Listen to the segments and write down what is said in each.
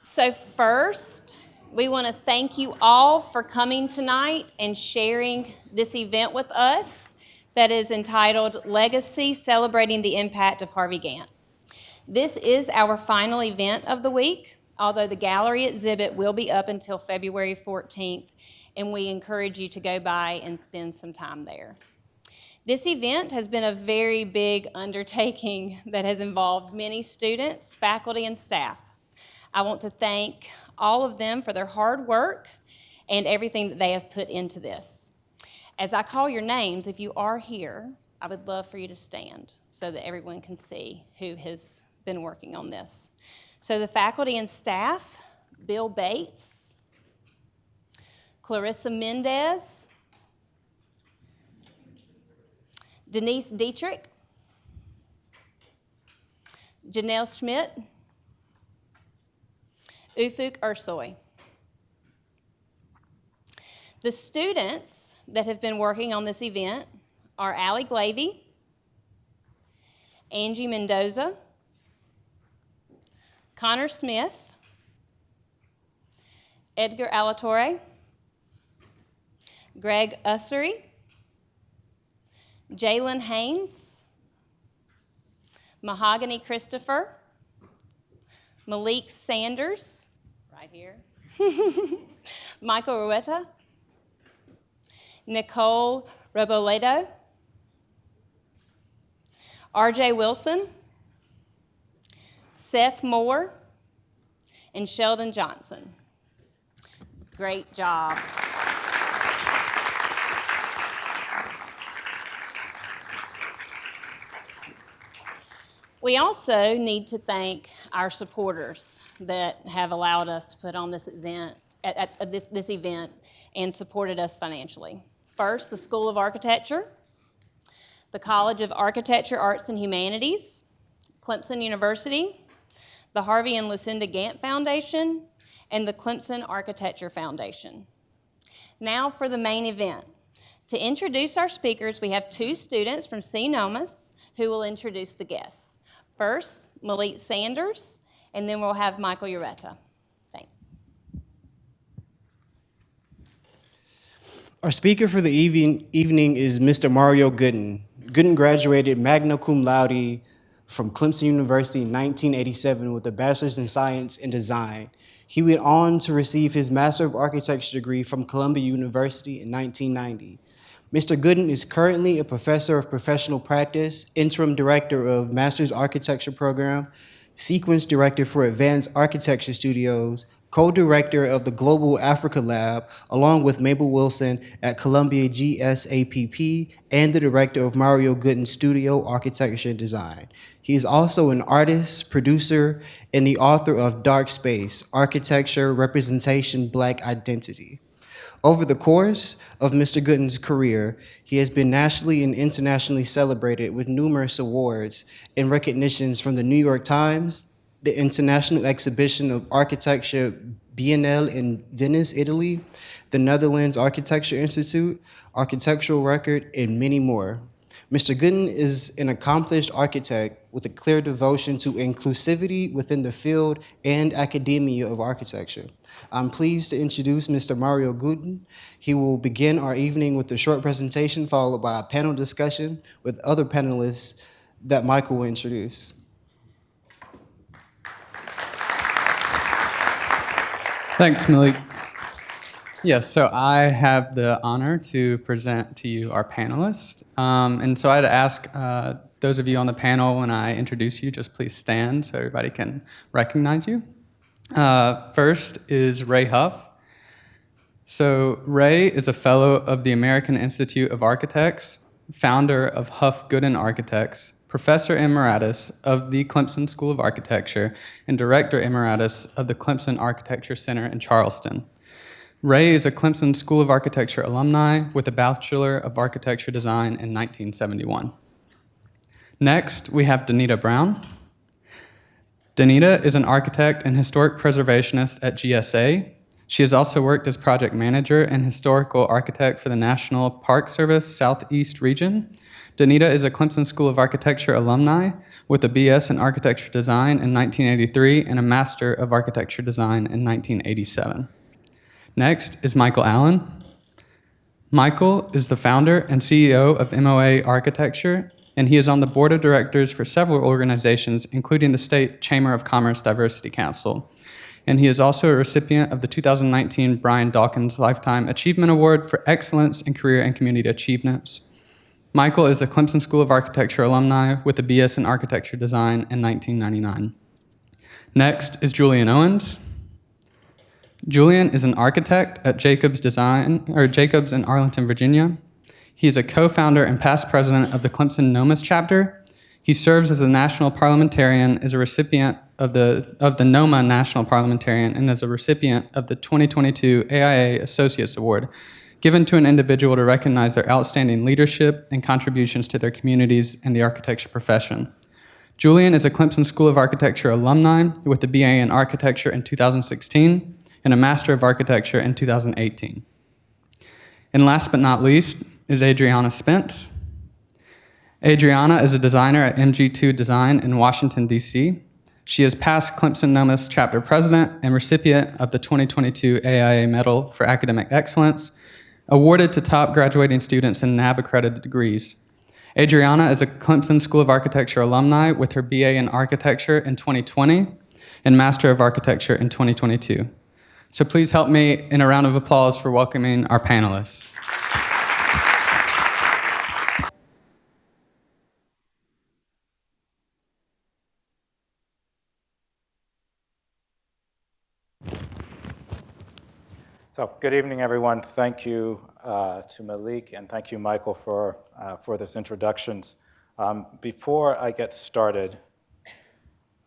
So first, we want to thank you all for coming tonight and sharing this event with us that is entitled Legacy, Celebrating the Impact of Harvey Gantt. This is our final event of the week, although the gallery exhibit will be up until February 14th, and we encourage you to go by and spend some time there. This event has been a very big undertaking that has involved many students, faculty, and staff. I want to thank all of them for their hard work and everything that they have put into this. As I call your names, if you are here, I would love for you to stand so that everyone can see who has been working on this. So the faculty and staff: Bill Bates, Clarissa Mendez, Denise Dietrich, Janelle Schmidt, Ufuk Ursoy. The students that have been working on this event are Allie Glavey, Angie Mendoza, Connor Smith, Edgar Alatorre, Greg Ussery, Jalen Haynes, Mahogany Christopher, Malik Sanders, right here, Michael Rueta, Nicole Reboledo, RJ Wilson, Seth Moore, and Sheldon Johnson. Great job. We also need to thank our supporters that have allowed us to put on this event and supported us financially. First, the School of Architecture, the College of Architecture, Arts, and Humanities, Clemson University, the Harvey and Lucinda Gantt Foundation, and the Clemson Architecture Foundation. Now for the main event. To introduce our speakers, we have two students from CNOMAS who will introduce the guests. First, Malik Sanders, and then we'll have Michael Ureta. Thanks. Our speaker for the evening is Mr. Mario Gooden. Gooden graduated magna cum laude from Clemson University in 1987 with a bachelor's in science and design. He went on to receive his Master of Architecture degree from Columbia University in 1990. Mr. Gooden is currently a professor of professional practice, interim director of Master's Architecture Program, sequence director for Advanced Architecture Studios, co-director of the Global Africa Lab, along with Mabel Wilson at Columbia GSAPP, and the director of Mario Gooden Studio Architecture and Design. He is also an artist, producer, and the author of Dark Space, Architecture, Representation, Black Identity. Over the course of Mr. Gooden's career, he has been nationally and internationally celebrated with numerous awards and recognitions from the New York Times, the International Exhibition of Architecture Biennale in Venice, Italy, the Netherlands Architecture Institute, Architectural Record, and many more. Mr. Gooden is an accomplished architect with a clear devotion to inclusivity within the field and academia of architecture. I'm pleased to introduce Mr. Mario Gooden. He will begin our evening with a short presentation followed by a panel discussion with other panelists that Michael will introduce. Thanks, Malik. Yes, so I have the honor to present to you our panelists. And so I'd ask those of you on the panel, when I introduce you, just please stand so everybody can recognize you. First is Ray Huff. So Ray is a fellow of the American Institute of Architects, founder of Huff Gooden Architects, professor emeritus of the Clemson School of Architecture, and director emeritus of the Clemson Architecture Center in Charleston. Ray is a Clemson School of Architecture alumni with a Bachelor of Architecture Design in 1971. Next, we have Danita Brown. Danita is an architect and historic preservationist at GSA. She has also worked as project manager and historical architect for the National Park Service Southeast Region. Danita is a Clemson School of Architecture alumni with a BS in Architecture Design in 1983 and a Master of Architecture Design in 1987. Next is Michael Allen. Michael is the founder and CEO of MOA Architecture, and he is on the board of directors for several organizations, including the State Chamber of Commerce Diversity Council. And he is also a recipient of the 2019 Brian Dawkins Lifetime Achievement Award for Excellence in Career and Community Achievements. Michael is a Clemson School of Architecture alumni with a BS in Architecture Design in 1999. Next is Julian Owens. Julian is an architect at Jacobs in Arlington, Virginia. He is a co-founder and past president of the Clemson NOMAS chapter. He serves as a national parliamentarian, is a recipient of the NOMA National Parliamentarian, and is a recipient of the 2022 AIA Associates Award, given to an individual to recognize their outstanding leadership and contributions to their communities and the architecture profession. Julian is a Clemson School of Architecture alumni with a BA in Architecture in 2016 and a Master of Architecture in 2018. And last but not least is Adriana Spence. Adriana is a designer at MG2 Design in Washington, D.C. She is past Clemson NOMAS chapter president and recipient of the 2022 AIA Medal for Academic Excellence, awarded to top graduating students in NAB-accredited degrees. Adriana is a Clemson School of Architecture alumni with her BA in Architecture in 2020 and Master of Architecture in 2022. So please help me in a round of applause for welcoming our panelists. So good evening, everyone. Thank you to Malik, and thank you, Michael, for this introductions. Before I get started,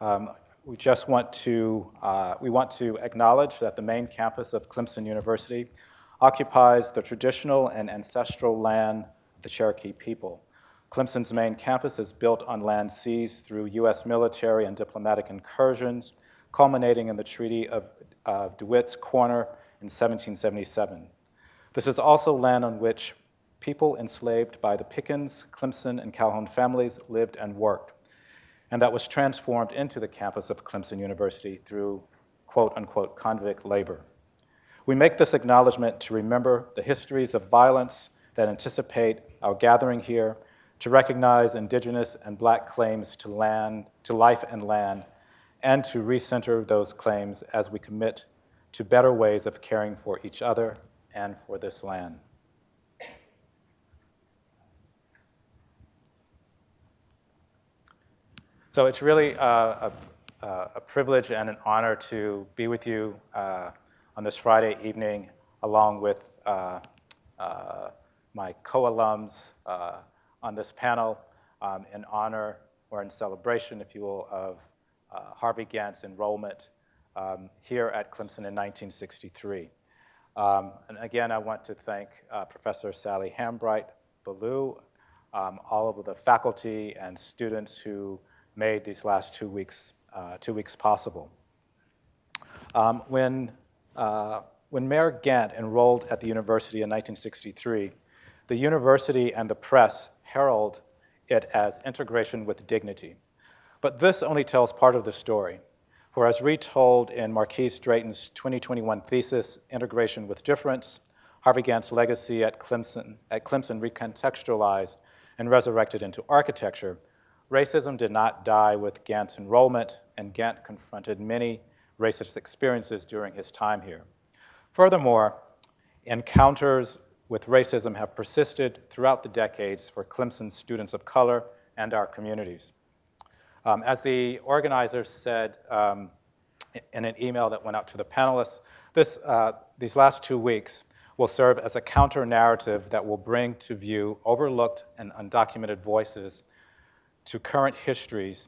we want to acknowledge that the main campus of Clemson University occupies the traditional and ancestral land of the Cherokee people. Clemson's main campus is built on land seized through U.S. military and diplomatic incursions, culminating in the Treaty of DeWitt's Corner in 1777. This is also land on which people enslaved by the Pickens, Clemson, and Calhoun families lived and worked, and that was transformed into the campus of Clemson University through quote-unquote convict labor. We make this acknowledgement to remember the histories of violence that anticipate our gathering here, to recognize indigenous and Black claims to land, to life and land, and to recenter those claims as we commit to better ways of caring for each other and for this land. So it's really a privilege and an honor to be with you on this Friday evening, along with my co-alums on this panel in honor or in celebration, if you will, of Harvey Gantt's enrollment here at Clemson in 1963. And again, I want to thank Professor Sally Hambright-Ballou, all of the faculty and students who made these last 2 weeks possible. When Mayor Gantt enrolled at the university in 1963, the university and the press herald it as integration with dignity. But this only tells part of the story. For as retold in Marquise Drayton's 2021 thesis, Integration with Difference, Harvey Gantt's legacy at Clemson recontextualized and resurrected into architecture, racism did not die with Gantt's enrollment, and Gantt confronted many racist experiences during his time here. Furthermore, encounters with racism have persisted throughout the decades for Clemson students of color and our communities. As the organizers said in an email that went out to the panelists, these last 2 weeks will serve as a counter-narrative that will bring to view overlooked and undocumented voices to current histories,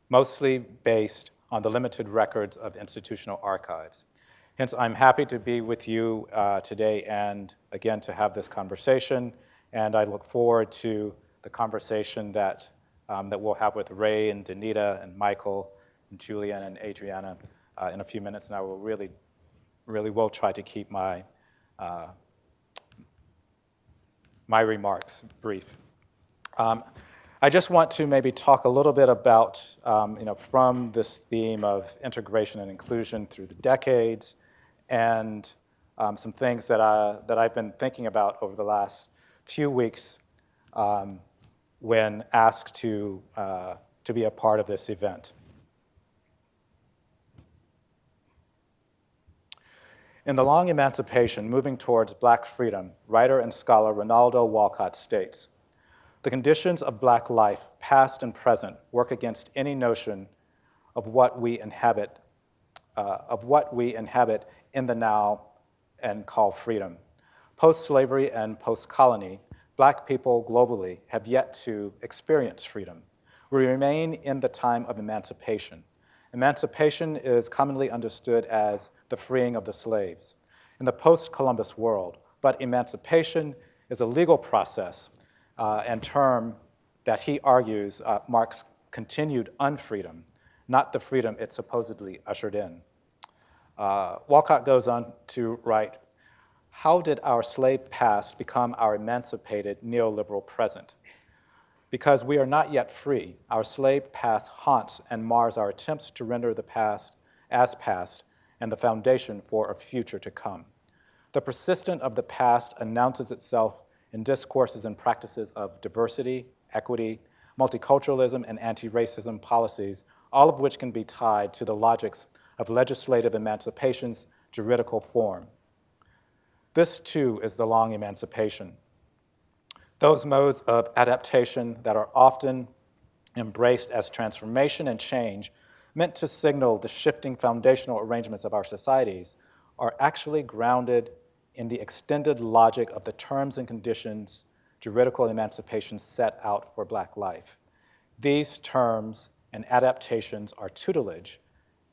mostly based on the limited records of institutional archives. Hence, I'm happy to be with you today and again to have this conversation, and I look forward to the conversation that we'll have with Ray and Danita and Michael and Julian and Adriana in a few minutes, and I will really will try to keep my remarks brief. I just want to maybe talk a little bit about, from this theme of integration and inclusion through the decades, and some things that I've been thinking about over the last few weeks when asked to be a part of this event. In The Long Emancipation, Moving Towards Black Freedom, writer and scholar Ronaldo Walcott states, "The conditions of Black life, past and present, work against any notion of what we inhabit in the now and call freedom. Post-slavery and post-colony, Black people globally have yet to experience freedom. We remain in the time of emancipation. Emancipation is commonly understood as the freeing of the slaves in the post-Columbus world, but emancipation is a legal process and term that he argues marks continued unfreedom, not the freedom it supposedly ushered in." Walcott goes on to write, "How did our slave past become our emancipated neoliberal present? Because we are not yet free, our slave past haunts and mars our attempts to render the past as past and the foundation for a future to come. The persistence of the past announces itself in discourses and practices of diversity, equity, multiculturalism, and anti-racism policies, all of which can be tied to the logics of legislative emancipation's juridical form. This, too, is the long emancipation. Those modes of adaptation that are often embraced as transformation and change, meant to signal the shifting foundational arrangements of our societies, are actually grounded in the extended logic of the terms and conditions juridical emancipation set out for Black life. These terms and adaptations are tutelage,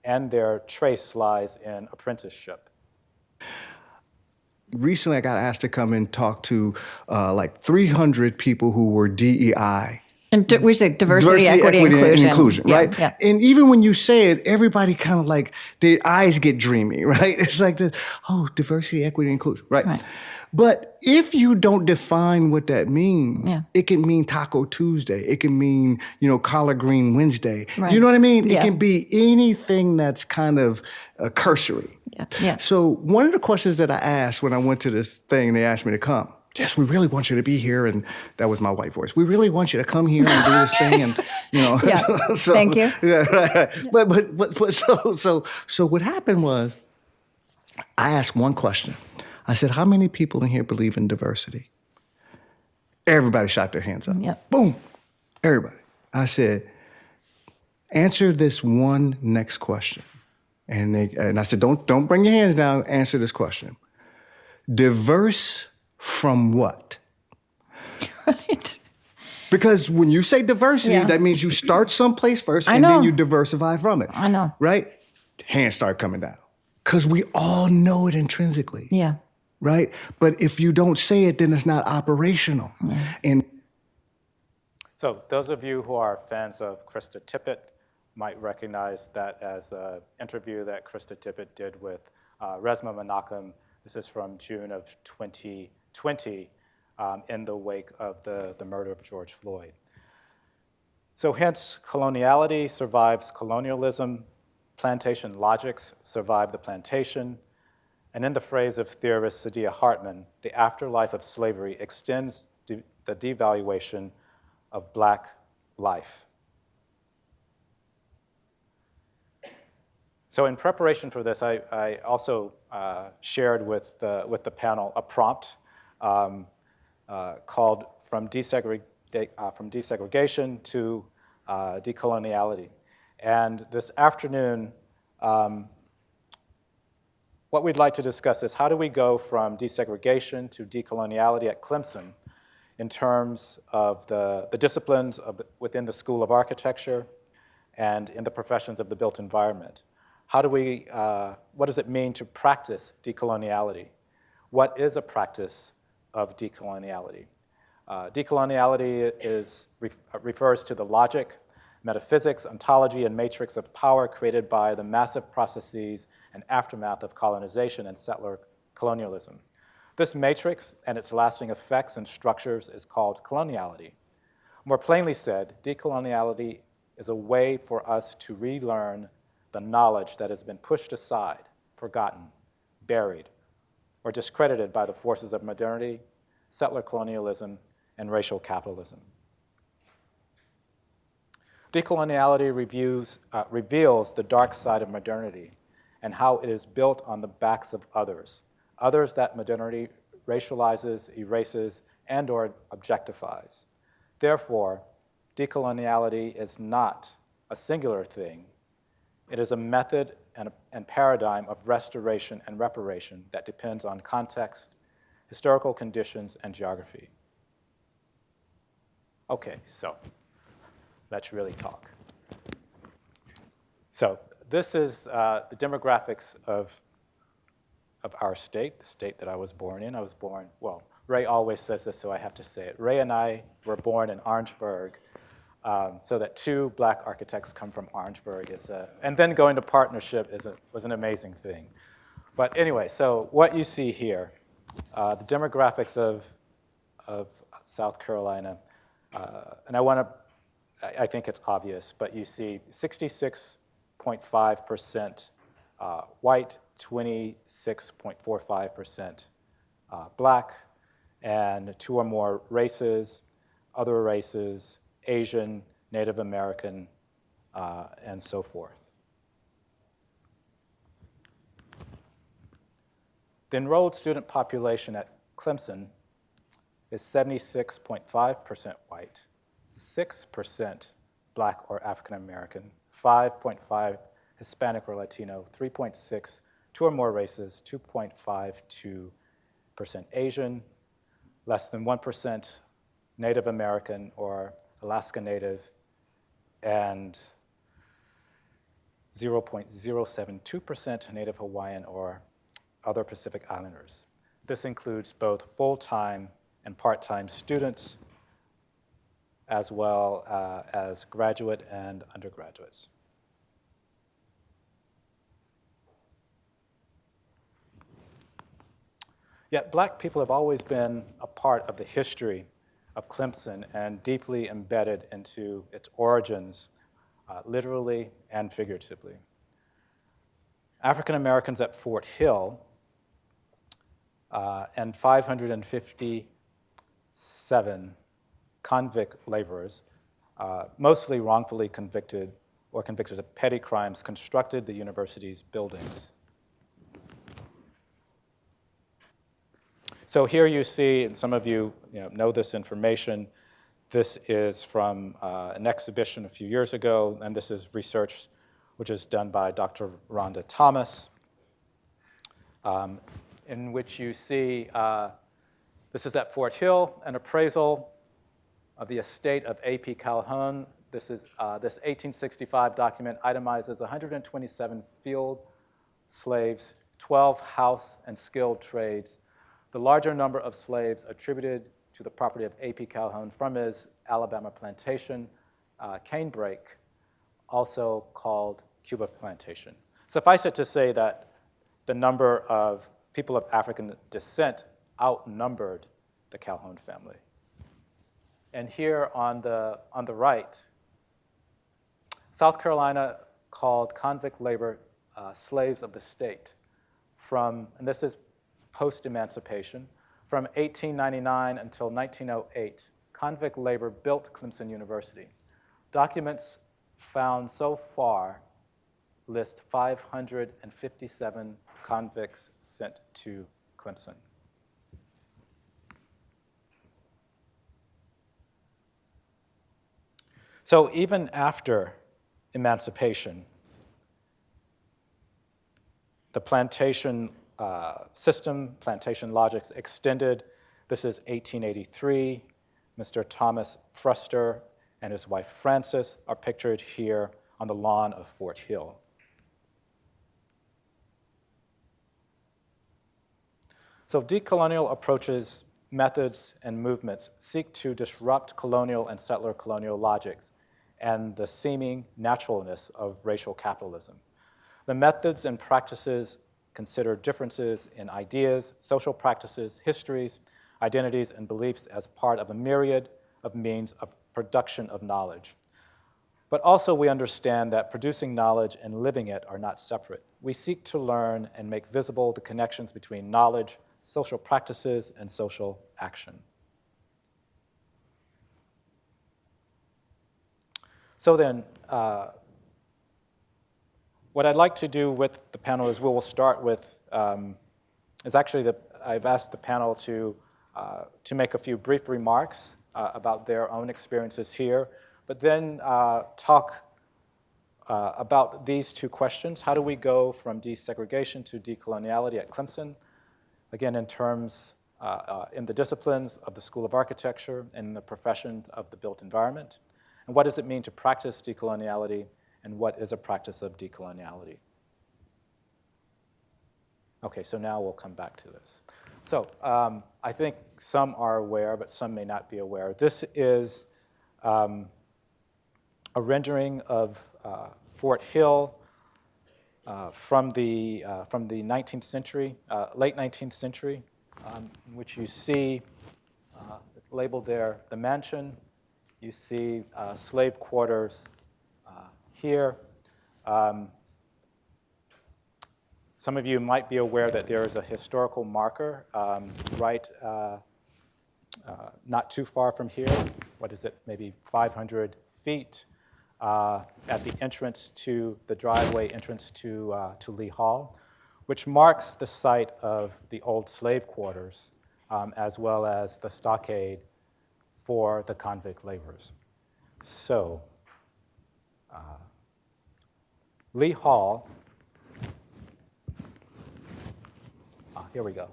and their trace lies in apprenticeship." Recently, I got asked to come and talk to like 300 people who were DEI. And we say diversity, equity, and inclusion. inclusion, Yeah, right? yeah. And even when you say it, everybody kind of like, their eyes get dreamy, right? It's like this, oh, diversity, equity, inclusion, right? But if you don't define what that means, it can mean Taco Tuesday. It can mean, collard green Wednesday. Right. You know what I mean? Yeah. It can be anything that's kind of cursory. Yeah. So one of the questions that I asked when I went to this thing, they asked me to come. Yes, we really want you to be here, and that was my white voice. We really want you to come here and do this thing, and Yeah. so, Thank you. Yeah, right. But so what happened was, I asked one question. I said, "How many people in here believe in diversity?" Everybody shot their hands up. Yep. Boom, everybody. I said, "Answer this one next question," and I said, "Don't bring your hands down. Answer this question. Diverse from what?" Right. Because when you say diversity, that means you start someplace first and then you diversify from it. I know. Right? Hands start coming down. Because we all know it intrinsically. Yeah. Right? But if you don't say it, then it's not operational. Yeah. And So those of you who are fans of Krista Tippett might recognize that as the interview that Krista Tippett did with Resmaa Menakem. This is from June of 2020 in the wake of the murder of George Floyd. So hence, coloniality survives colonialism, plantation logics survive the plantation, and in the phrase of theorist Saidiya Hartman, the afterlife of slavery extends the devaluation of Black life. So in preparation for this, I also shared with the panel a prompt called From Desegregation to Decoloniality. And this afternoon, what we'd like to discuss is how do we go from desegregation to decoloniality at Clemson in terms of the disciplines within the School of Architecture and in the professions of the built environment. How do we, what does it mean to practice decoloniality? What is a practice of decoloniality? Decoloniality refers to the logic, metaphysics, ontology, and matrix of power created by the massive processes and aftermath of colonization and settler colonialism. This matrix and its lasting effects and structures is called coloniality. More plainly said, decoloniality is a way for us to relearn the knowledge that has been pushed aside, forgotten, buried, or discredited by the forces of modernity, settler colonialism, and racial capitalism. Decoloniality reveals the dark side of modernity and how it is built on the backs of others that modernity racializes, erases, and/or objectifies. Therefore, decoloniality is not a singular thing. It is a method and paradigm of restoration and reparation that depends on context, historical conditions, and geography. Okay, so let's really talk. So this is the demographics of our state, the state that I was born in. I was born, well, Ray always says this, so I have to say it. Ray and I were born in Orangeburg, so that two black architects come from Orangeburg and then going to partnership was an amazing thing. But anyway, so what you see here, the demographics of South Carolina, and I think it's obvious, but you see 66.5% white, 26.45% black, and two or more races, other races, Asian, Native American, and so forth. The enrolled student population at Clemson is 76.5% white, 6% black or African American, 5.5 Hispanic or Latino, 3.6 two or more races, 2.52% Asian, less than 1% Native American or Alaska Native, and 0.072% Native Hawaiian or other Pacific Islanders. This includes both full-time and part-time students, as well as graduate and undergraduates. Yet black people have always been a part of the history of Clemson and deeply embedded into its origins, literally and figuratively. African Americans at Fort Hill and 557 convict laborers, mostly wrongfully convicted or convicted of petty crimes, constructed the university's buildings. So here you see, and some of you know this information, this is from an exhibition a few years ago, and this is research which is done by Dr. Rhonda Thomas, in which you see, this is at Fort Hill, an appraisal of the estate of A.P. Calhoun. This 1865 document itemizes 127 field slaves, 12 house and skilled trades, the larger number of slaves attributed to the property of A.P. Calhoun from his Alabama plantation, canebrake, also called Cuba plantation. Suffice it to say that the number of people of African descent outnumbered the Calhoun family. And here on the right, South Carolina called convict labor slaves of the state and this is post-emancipation, from 1899 until 1908, convict labor built Clemson University. Documents found so far list 557 convicts sent to Clemson. So even after emancipation, the plantation system, plantation logics extended. This is 1883. Mr. Thomas Fruster and his wife Frances are pictured here on the lawn of Fort Hill. So decolonial approaches, methods, and movements seek to disrupt colonial and settler colonial logics and the seeming naturalness of racial capitalism. The methods and practices consider differences in ideas, social practices, histories, identities, and beliefs as part of a myriad of means of production of knowledge. But also we understand that producing knowledge and living it are not separate. We seek to learn and make visible the connections between knowledge, social practices, and social action. So then, what I'd like to do with the panel is we will start with, I've asked the panel to make a few brief remarks about their own experiences here, but then talk about these two questions. How do we go from desegregation to decoloniality at Clemson? Again, in terms, in the disciplines of the School of Architecture and the professions of the built environment. And what does it mean to practice decoloniality, and what is a practice of decoloniality? Okay, so now we'll come back to this. So I think some are aware, but some may not be aware. This is a rendering of Fort Hill from the 19th century, late 19th century, in which you see labeled there the mansion. You see slave quarters here. Some of you might be aware that there is a historical marker right not too far from here. What is it, maybe 500 feet at the entrance to the driveway entrance to Lee Hall, which marks the site of the old slave quarters as well as the stockade for the convict laborers. So, Lee Hall, here we go.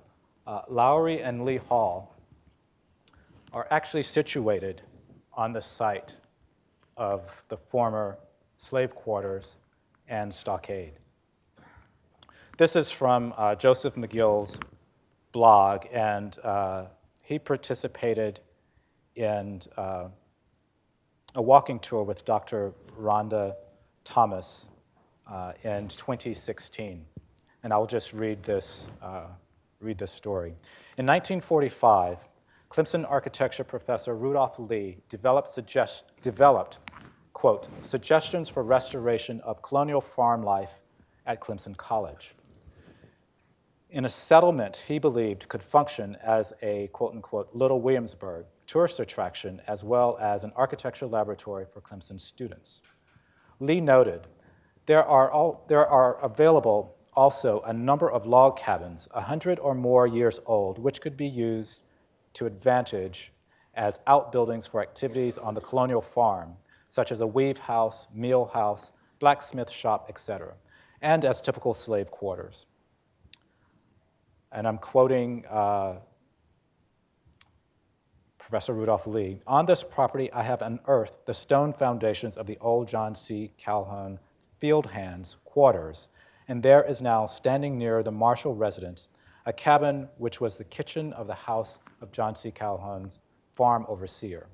Lowry and Lee Hall are actually situated on the site of the former slave quarters and stockade. This is from Joseph McGill's blog, and he participated in a walking tour with Dr. Rhonda Thomas in 2016. And I'll just read this story. In 1945, Clemson architecture professor Rudolph Lee developed, quote, suggestions for restoration of colonial farm life at Clemson College. In a settlement he believed could function as a, quote unquote, Little Williamsburg tourist attraction as well as an architecture laboratory for Clemson students. Lee noted, there are available also a number of log cabins, 100 or more years old, which could be used to advantage as outbuildings for activities on the colonial farm, such as a weave house, meal house, blacksmith shop, etc., and as typical slave quarters. And I'm quoting Professor Rudolph Lee. On this property, I have unearthed the stone foundations of the old John C. Calhoun field hands' quarters, and there is now, standing near the Marshall residence, a cabin which was the kitchen of the house of John C. Calhoun's farm overseer.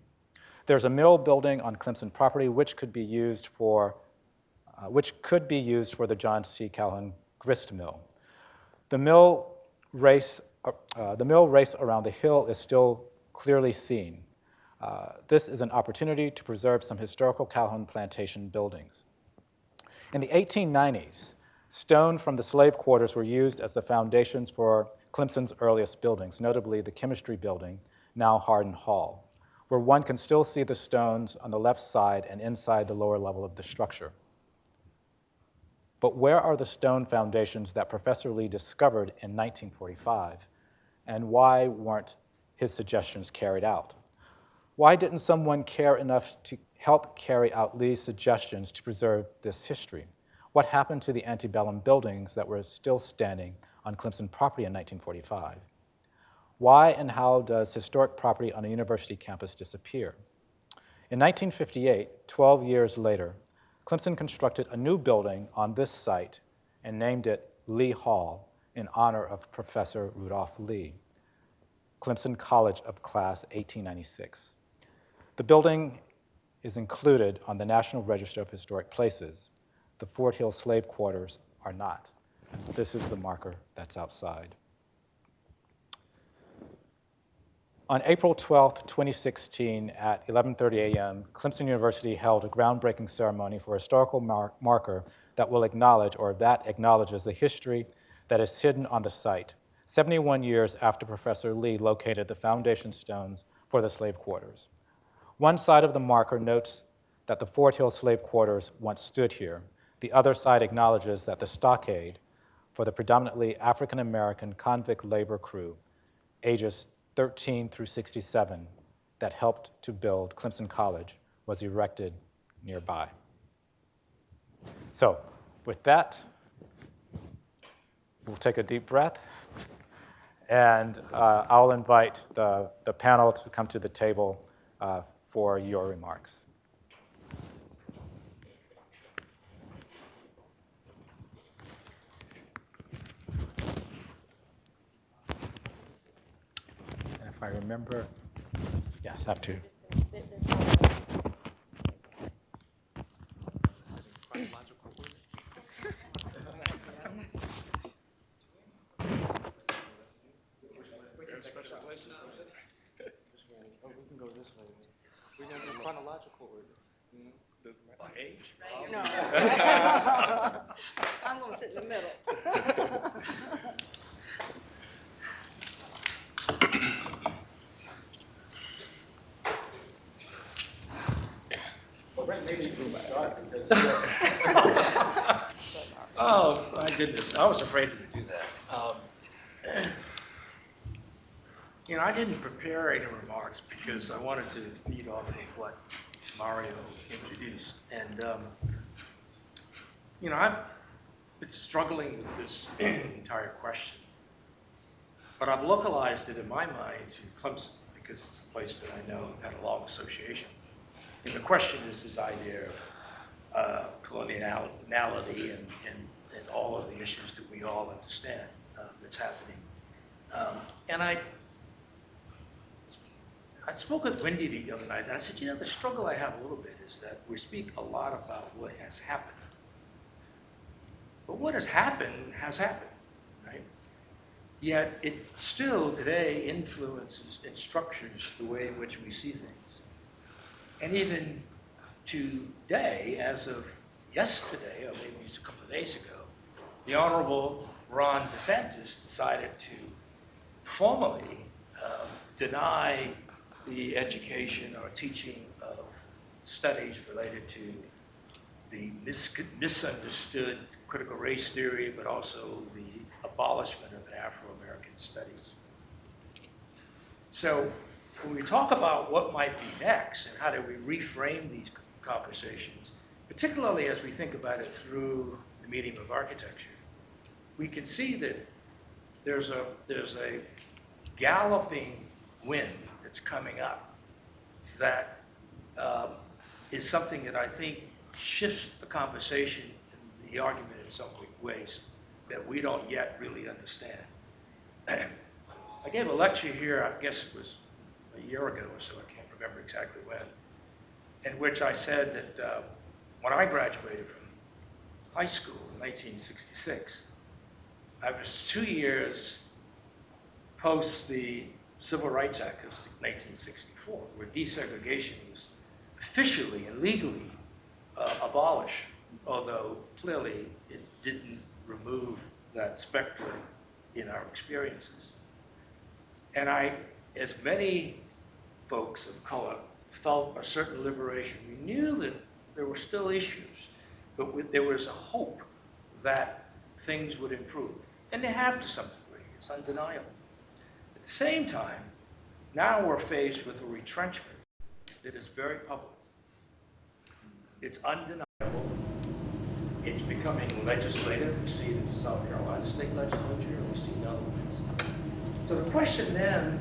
There's a mill building on Clemson property which could be used for the John C. Calhoun grist mill. The mill race around the hill is still clearly seen. This is an opportunity to preserve some historical Calhoun plantation buildings. In the 1890s, stone from the slave quarters were used as the foundations for Clemson's earliest buildings, notably the chemistry building, now Hardin Hall, where one can still see the stones on the left side and inside the lower level of the structure. But where are the stone foundations that Professor Lee discovered in 1945, and why weren't his suggestions carried out? Why didn't someone care enough to help carry out Lee's suggestions to preserve this history? What happened to the antebellum buildings that were still standing on Clemson property in 1945? Why and how does historic property on a university campus disappear? In 1958, 12 years later, Clemson constructed a new building on this site and named it Lee Hall in honor of Professor Rudolph Lee, Clemson College of Class 1896. The building is included on the National Register of Historic Places. The Fort Hill slave quarters are not. This is the marker that's outside. On April 12, 2016, at 11:30 a.m., Clemson University held a groundbreaking ceremony for a historical marker that will acknowledge, or that acknowledges, the history that is hidden on the site, 71 years after Professor Lee located the foundation stones for the slave quarters. One side of the marker notes that the Fort Hill slave quarters once stood here. The other side acknowledges that the stockade for the predominantly African-American convict labor crew, ages 13 through 67, that helped to build Clemson College, was erected nearby. So with that, we'll take a deep breath, and I'll invite the panel to come to the table for your remarks. And if I remember, yes, have to. Chronological order. By age? No. I'm going to sit in the middle. Oh, my goodness. I was afraid to do that. I didn't prepare any remarks because I wanted to feed off of what Mario introduced. And, I've been struggling with this entire question. But I've localized it in my mind to Clemson because it's a place that I know and had a long association. And the question is this idea of coloniality and all of the issues that we all understand that's happening. And I spoke with Wendy the other night, and I said, the struggle I have a little bit is that we speak a lot about what has happened. But what has happened, right? Yet it still today influences and structures the way in which we see things. And even today, as of yesterday, or maybe it's a couple of days ago, the Honorable Ron DeSantis decided to formally deny the education or teaching of studies related to the misunderstood critical race theory, but also the abolishment of Afro-American studies. So when we talk about what might be next and how do we reframe these conversations, particularly as we think about it through the medium of architecture, we can see that there's a galloping wind that's coming up that is something that I think shifts the conversation and the argument in some ways that we don't yet really understand. I gave a lecture here, I guess it was a year ago or so, I can't remember exactly when, in which I said that when I graduated from high school in 1966, I was 2 years post the Civil Rights Act of 1964, where desegregation was officially and legally abolished, although clearly it didn't remove that spectrum in our experiences. And I, as many folks of color, felt a certain liberation. We knew that there were still issues, but there was a hope that things would improve. And they have to some degree, it's undeniable. At the same time, now we're faced with a retrenchment that is very public. It's undeniable. It's becoming legislative. We see it in the South Carolina state legislature, and we see it in other ways. So the question then,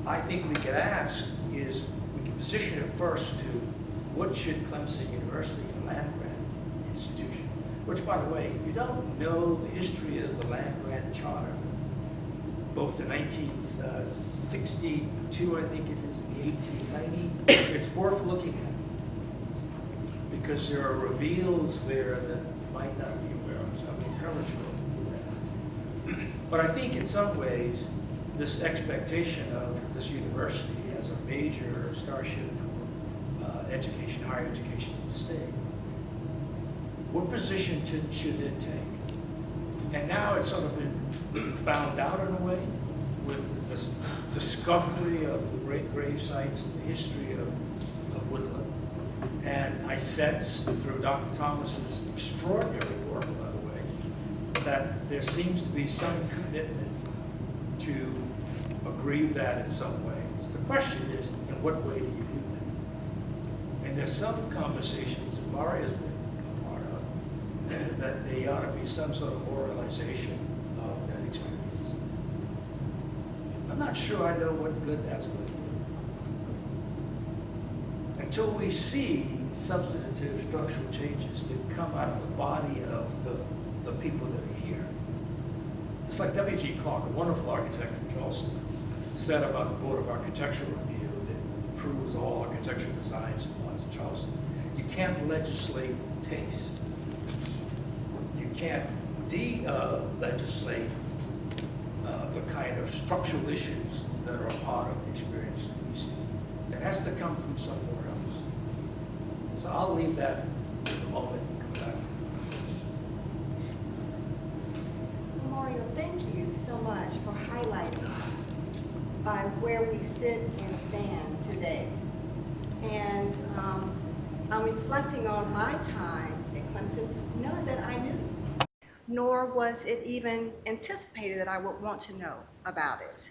I think we could ask is, we can position it first to what should Clemson University, a land-grant institution, which, by the way, if you don't know the history of the land-grant charter, both the 1962, I think it is, the 1890, it's worth looking at because there are reveals there that might not be aware of, so I would encourage you all to do that. But I think in some ways, this expectation of this university as a major starship for education, higher education in the state, what position should it take? And now it's sort of been found out in a way with this discovery of the great grave sites and the history of Woodland. And I sense through Dr. Thomas's extraordinary work, by the way, that there seems to be some commitment to agree with that in some way. So the question is, in what way do you do that? And there's some conversations that Mario's been a part of, that there ought to be some sort of oralization of that experience. I'm not sure I know what good that's going to do. Until we see substantive structural changes that come out of the body of the people that are here. It's like W.G. Clark, a wonderful architect from Charleston, said about the Board of Architectural Review that approves all architectural designs in parts of Charleston. You can't legislate taste. You can't de-legislate the kind of structural issues that are part of the experience that we see. It has to come from somewhere else. So I'll leave that for the moment and come back. Mario, thank you so much for highlighting by where we sit and stand today. And I'm reflecting on my time at Clemson. None of that I knew, nor was it even anticipated that I would want to know about it.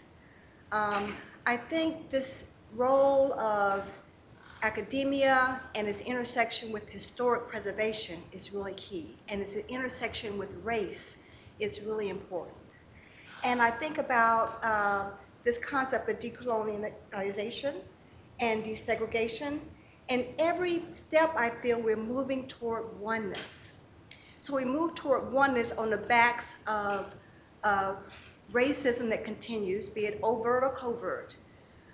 I think this role of academia and its intersection with historic preservation is really key, and its intersection with race is really important. And I think about this concept of decolonialization and desegregation, and every step I feel we're moving toward oneness. So we move toward oneness on the backs of racism that continues, be it overt or covert,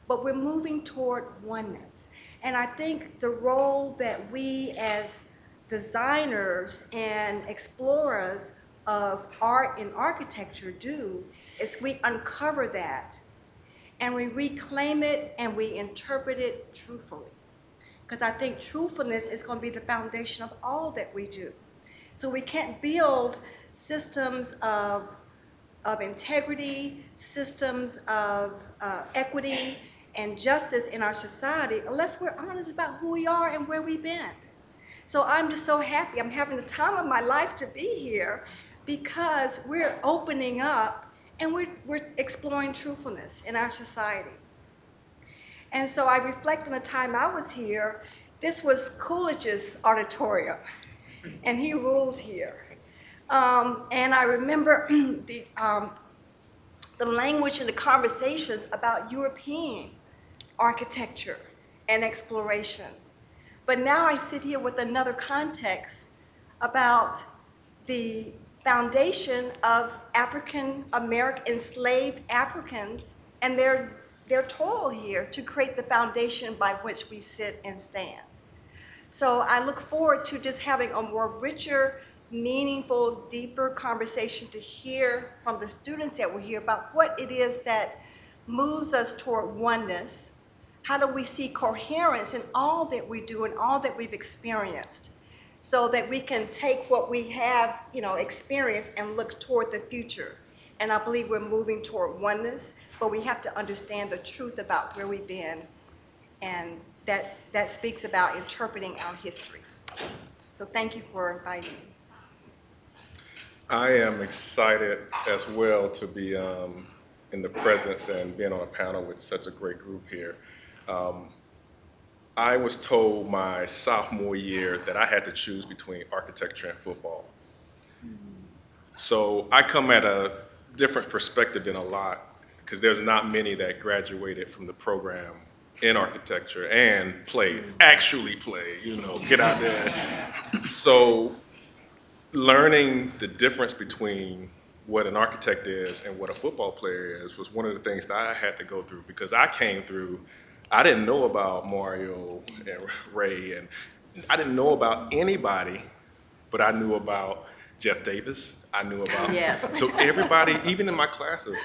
but we're moving toward oneness. And I think the role that we as designers and explorers of art and architecture do is we uncover that and we reclaim it and we interpret it truthfully. Because I think truthfulness is going to be the foundation of all that we do. So we can't build systems of integrity, systems of equity and justice in our society unless we're honest about who we are and where we've been. So I'm just so happy. I'm having the time of my life to be here because we're opening up and we're exploring truthfulness in our society. And so I reflect on the time I was here. This was Coolidge's auditorium, and he ruled here. And I remember the language and the conversations about European architecture and exploration. But now I sit here with another context about the foundation of African American enslaved Africans and their toil here to create the foundation by which we sit and stand. So I look forward to just having a more richer, meaningful, deeper conversation to hear from the students that were here about what it is that moves us toward oneness. How do we see coherence in all that we do and all that we've experienced so that we can take what we have, experienced and look toward the future. And I believe we're moving toward oneness, but we have to understand the truth about where we've been, and that speaks about interpreting our history. So thank you for inviting me. I am excited as well to be in the presence and being on a panel with such a great group here. I was told my sophomore year that I had to choose between architecture and football. So I come at a different perspective than a lot, because there's not many that graduated from the program in architecture and actually played, get out there. So learning the difference between what an architect is and what a football player is was one of the things that I had to go through, because I didn't know about Mario and Ray, and I didn't know about anybody, but I knew about Jeff Davis, I knew about. Yes. So everybody, even in my classes,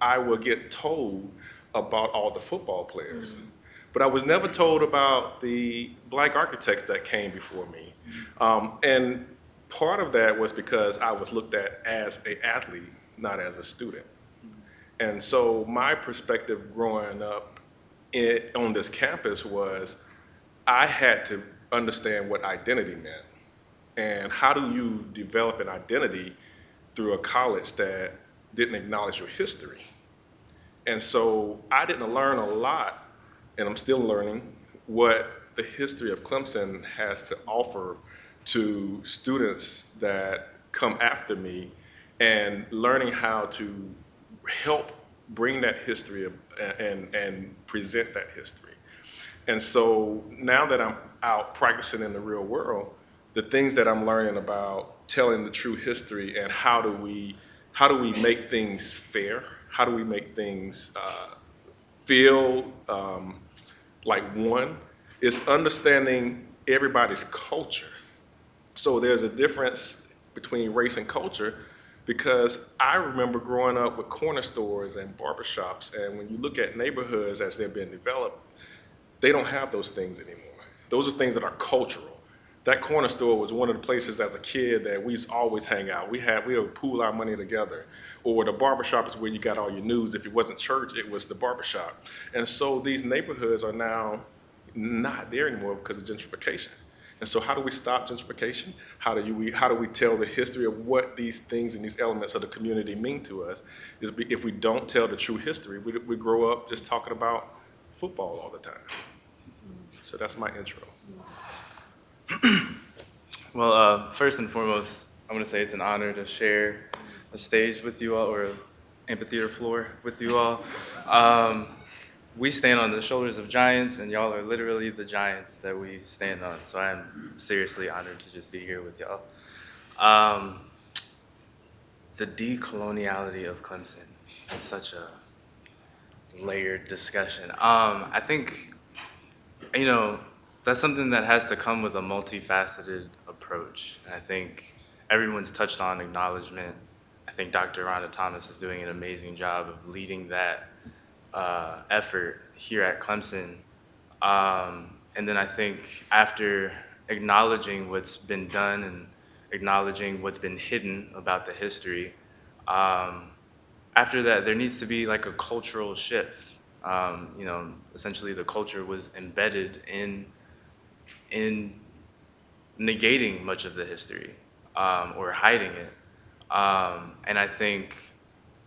I would get told about all the football players. But I was never told about the Black architects that came before me. And part of that was because I was looked at as an athlete, not as a student. And so my perspective growing up on this campus was I had to understand what identity meant. And how do you develop an identity through a college that didn't acknowledge your history? And so I didn't learn a lot, and I'm still learning, what the history of Clemson has to offer to students that come after me, and learning how to help bring that history and present that history. And so now that I'm out practicing in the real world, the things that I'm learning about telling the true history and how do we make things fair? How do we make things feel like one? Is understanding everybody's culture. So there's a difference between race and culture, because I remember growing up with corner stores and barbershops, and when you look at neighborhoods as they're being developed, they don't have those things anymore. Those are things that are cultural. That corner store was one of the places as a kid that we used to always hang out. We would pool our money together. Or the barbershop is where you got all your news. If it wasn't church, it was the barbershop. And so these neighborhoods are now not there anymore because of gentrification. And so how do we stop gentrification? How do we tell the history of what these things and these elements of the community mean to us? If we don't tell the true history, we grow up just talking about football all the time. So that's my intro. Well, first and foremost, I want to say it's an honor to share a stage with you all, or an amphitheater floor with you all. We stand on the shoulders of giants, and y'all are literally the giants that we stand on. So I'm seriously honored to just be here with y'all. The decoloniality of Clemson, it's such a layered discussion. I think, that's something that has to come with a multifaceted approach. And I think everyone's touched on acknowledgement. I think Dr. Rhonda Thomas is doing an amazing job of leading that effort here at Clemson. And then I think after acknowledging what's been done and acknowledging what's been hidden about the history, after that, there needs to be like a cultural shift. Essentially the culture was embedded in negating much of the history, or hiding it. And I think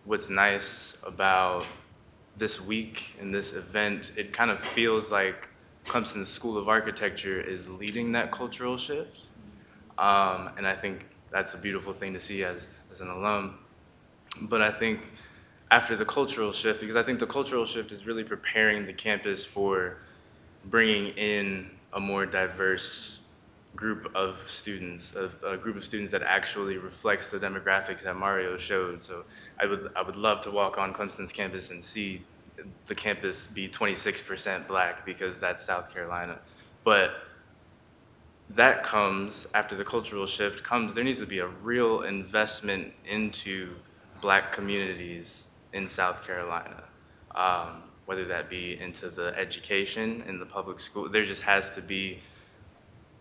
what's nice about this week and this event, it kind of feels like Clemson School of Architecture is leading that cultural shift. And I think that's a beautiful thing to see as an alum. But I think after the cultural shift, because I think the cultural shift is really preparing the campus for bringing in a more diverse group of students, a group of students that actually reflects the demographics that Mario showed. So I would love to walk on Clemson's campus and see the campus be 26% Black, because that's South Carolina. But that comes, after the cultural shift comes, there needs to be a real investment into Black communities in South Carolina. Whether that be into the education in the public school, there just has to be,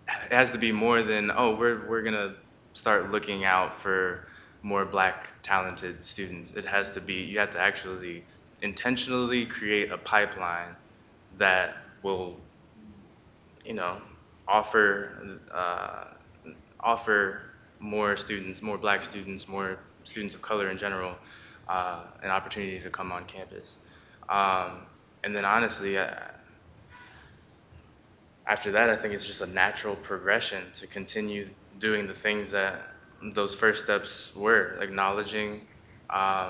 it has to be more than, we're gonna start looking out for more Black talented students. It has to be, you have to actually intentionally create a pipeline that will, offer more students, more Black students, more students of color in general, an opportunity to come on campus. And then honestly, after that, I think it's just a natural progression to continue doing the things that those first steps were, acknowledging,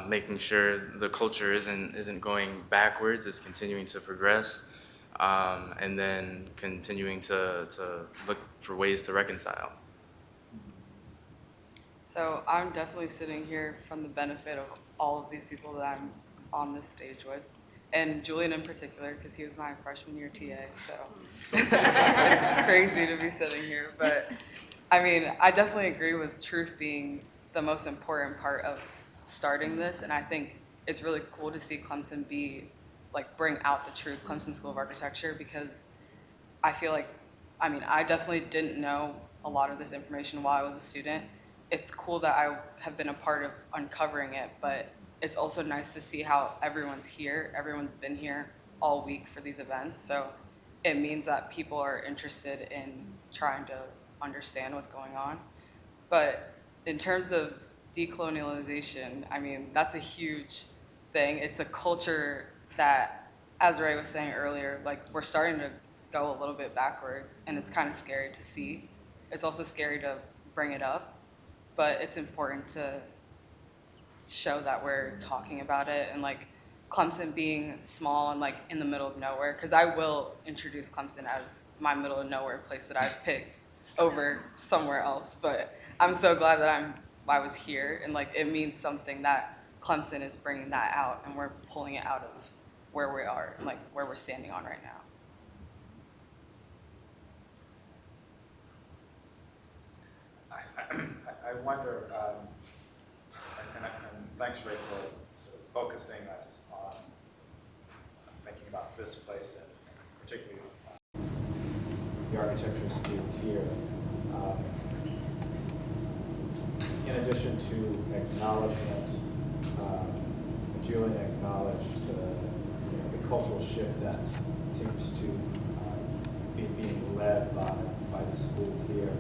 making sure the culture isn't going backwards, it's continuing to progress, and then continuing to look for ways to reconcile. So I'm definitely sitting here from the benefit of all of these people that I'm on this stage with, and Julian in particular, because he was my freshman year TA, so it's crazy to be sitting here. But I mean, I definitely agree with truth being the most important part of starting this, and I think it's really cool to see Clemson bring out the truth, Clemson School of Architecture, because I feel like, I mean, I definitely didn't know a lot of this information while I was a student. It's cool that I have been a part of uncovering it, but it's also nice to see how everyone's here. Everyone's been here all week for these events, so it means that people are interested in trying to understand what's going on. But in terms of decolonialization, I mean, that's a huge thing. It's a culture that, as Ray was saying earlier, like we're starting to go a little bit backwards, and it's kind of scary to see. It's also scary to bring it up, but it's important to show that we're talking about it, and like Clemson being small and like in the middle of nowhere, because I will introduce Clemson as my middle of nowhere place that I've picked over somewhere else, but I'm so glad that I was here, and like it means something that Clemson is bringing that out, and we're pulling it out of where we are and like where we're standing on right now. I wonder, and thanks, Ray, for sort of focusing us on thinking about this place and particularly the architecture school here. In addition to acknowledgement, Julian acknowledged the cultural shift that seems to be being led by the school here.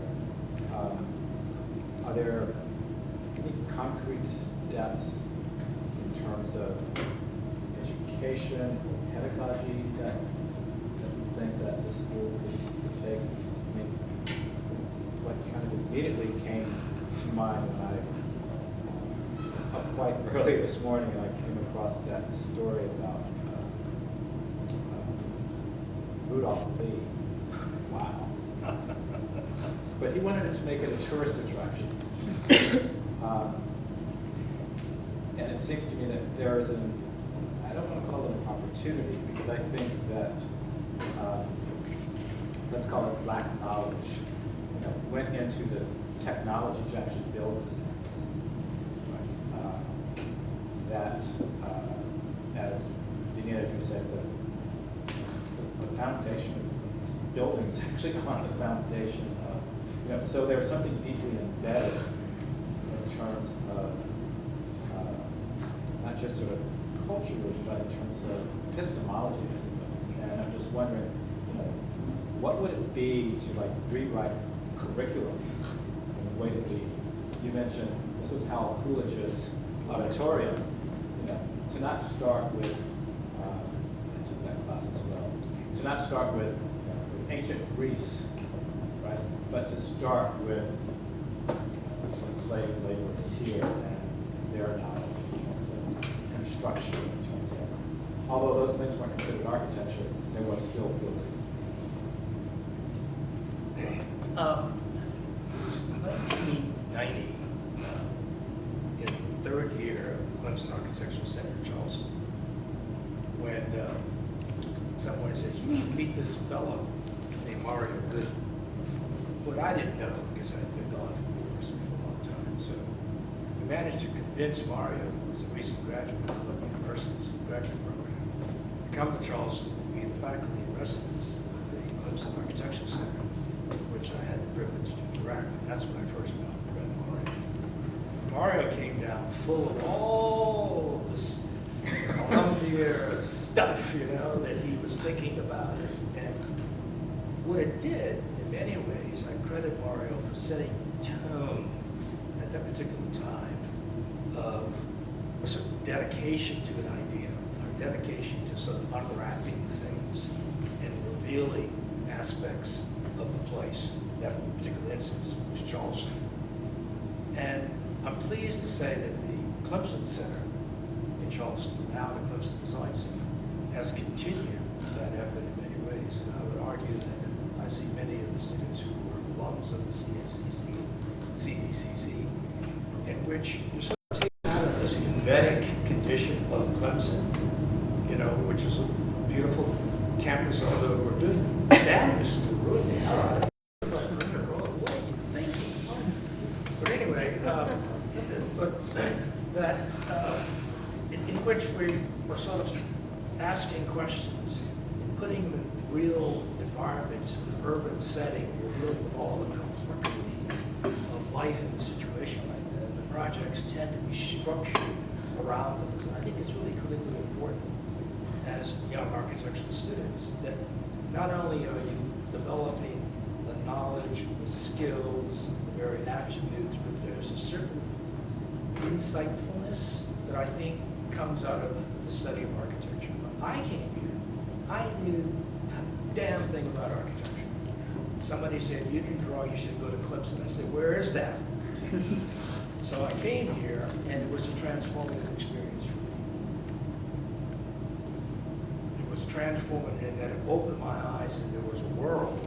Are there any concrete steps in terms of education or pedagogy that you think that the school could take? I mean, what kind of immediately came to mind when I up quite early this morning and I came across that story about Rudolph Lee. Wow. But he wanted to make it a tourist attraction. And it seems to me that there is I don't want to call it an opportunity, because I think that, let's call it lack of knowledge, went into the technology to actually build this campus. Right? That, as Deanna, as you said, the foundation of this building is actually on the foundation of, so there's something deeply embedded in terms of not just sort of culturally, but in terms of epistemology, I suppose. And I'm just wondering, what would it be to like rewrite curriculum in the way that you mentioned, this was Hal Coolidge's auditorium, to not start with, I took that class as well, to not start with ancient Greece, right? But to start with enslaved laborers here and their knowledge in terms of construction, in terms of, although those things weren't considered architecture, they were still building. It was 1990, in the third year of the Clemson Architectural Center in Charleston, when someone said, "You need to meet this fellow named Mario Gooden." What I didn't know, because I had been gone from the university for a long time, so we managed to convince Mario, who was a recent graduate of Columbia University's graduate program, to come to Charleston and be the faculty in residence with the Clemson Architectural Center, which I had the privilege to direct, and that's when I first met Mario. Mario came down full of all this Columbia stuff, that he was thinking about it. And what it did, in many ways, I credit Mario for setting the tone at that particular time of a sort of dedication to an idea, or dedication to sort of unwrapping things and revealing aspects of the place. That particular instance was Charleston. And I'm pleased to say that the Clemson Center in Charleston, now the Clemson Design Center, has continued that effort in many ways. And I would argue that I see many of the students who were alums of the CNCC, CDCC, in which you're sort of taken out of this embedding condition of Clemson, which is a beautiful campus, although we're doing damage to ruin the hell out of it. What are you thinking? asking questions and putting them in real environments, in an urban setting, you're dealing with all the complexities of life in a situation like that. The projects tend to be structured around those. And I think it's really critically important as young architectural students that not only are you developing the knowledge, the skills, the very attributes, but there's a certain insightfulness that I think comes out of the study of architecture. When I came here, I knew a damn thing about architecture. Somebody said, you can draw, you should go to Clemson. I said, where is that? So I came here, and it was a transformative experience for me. It was transformative in that it opened my eyes, and there was a world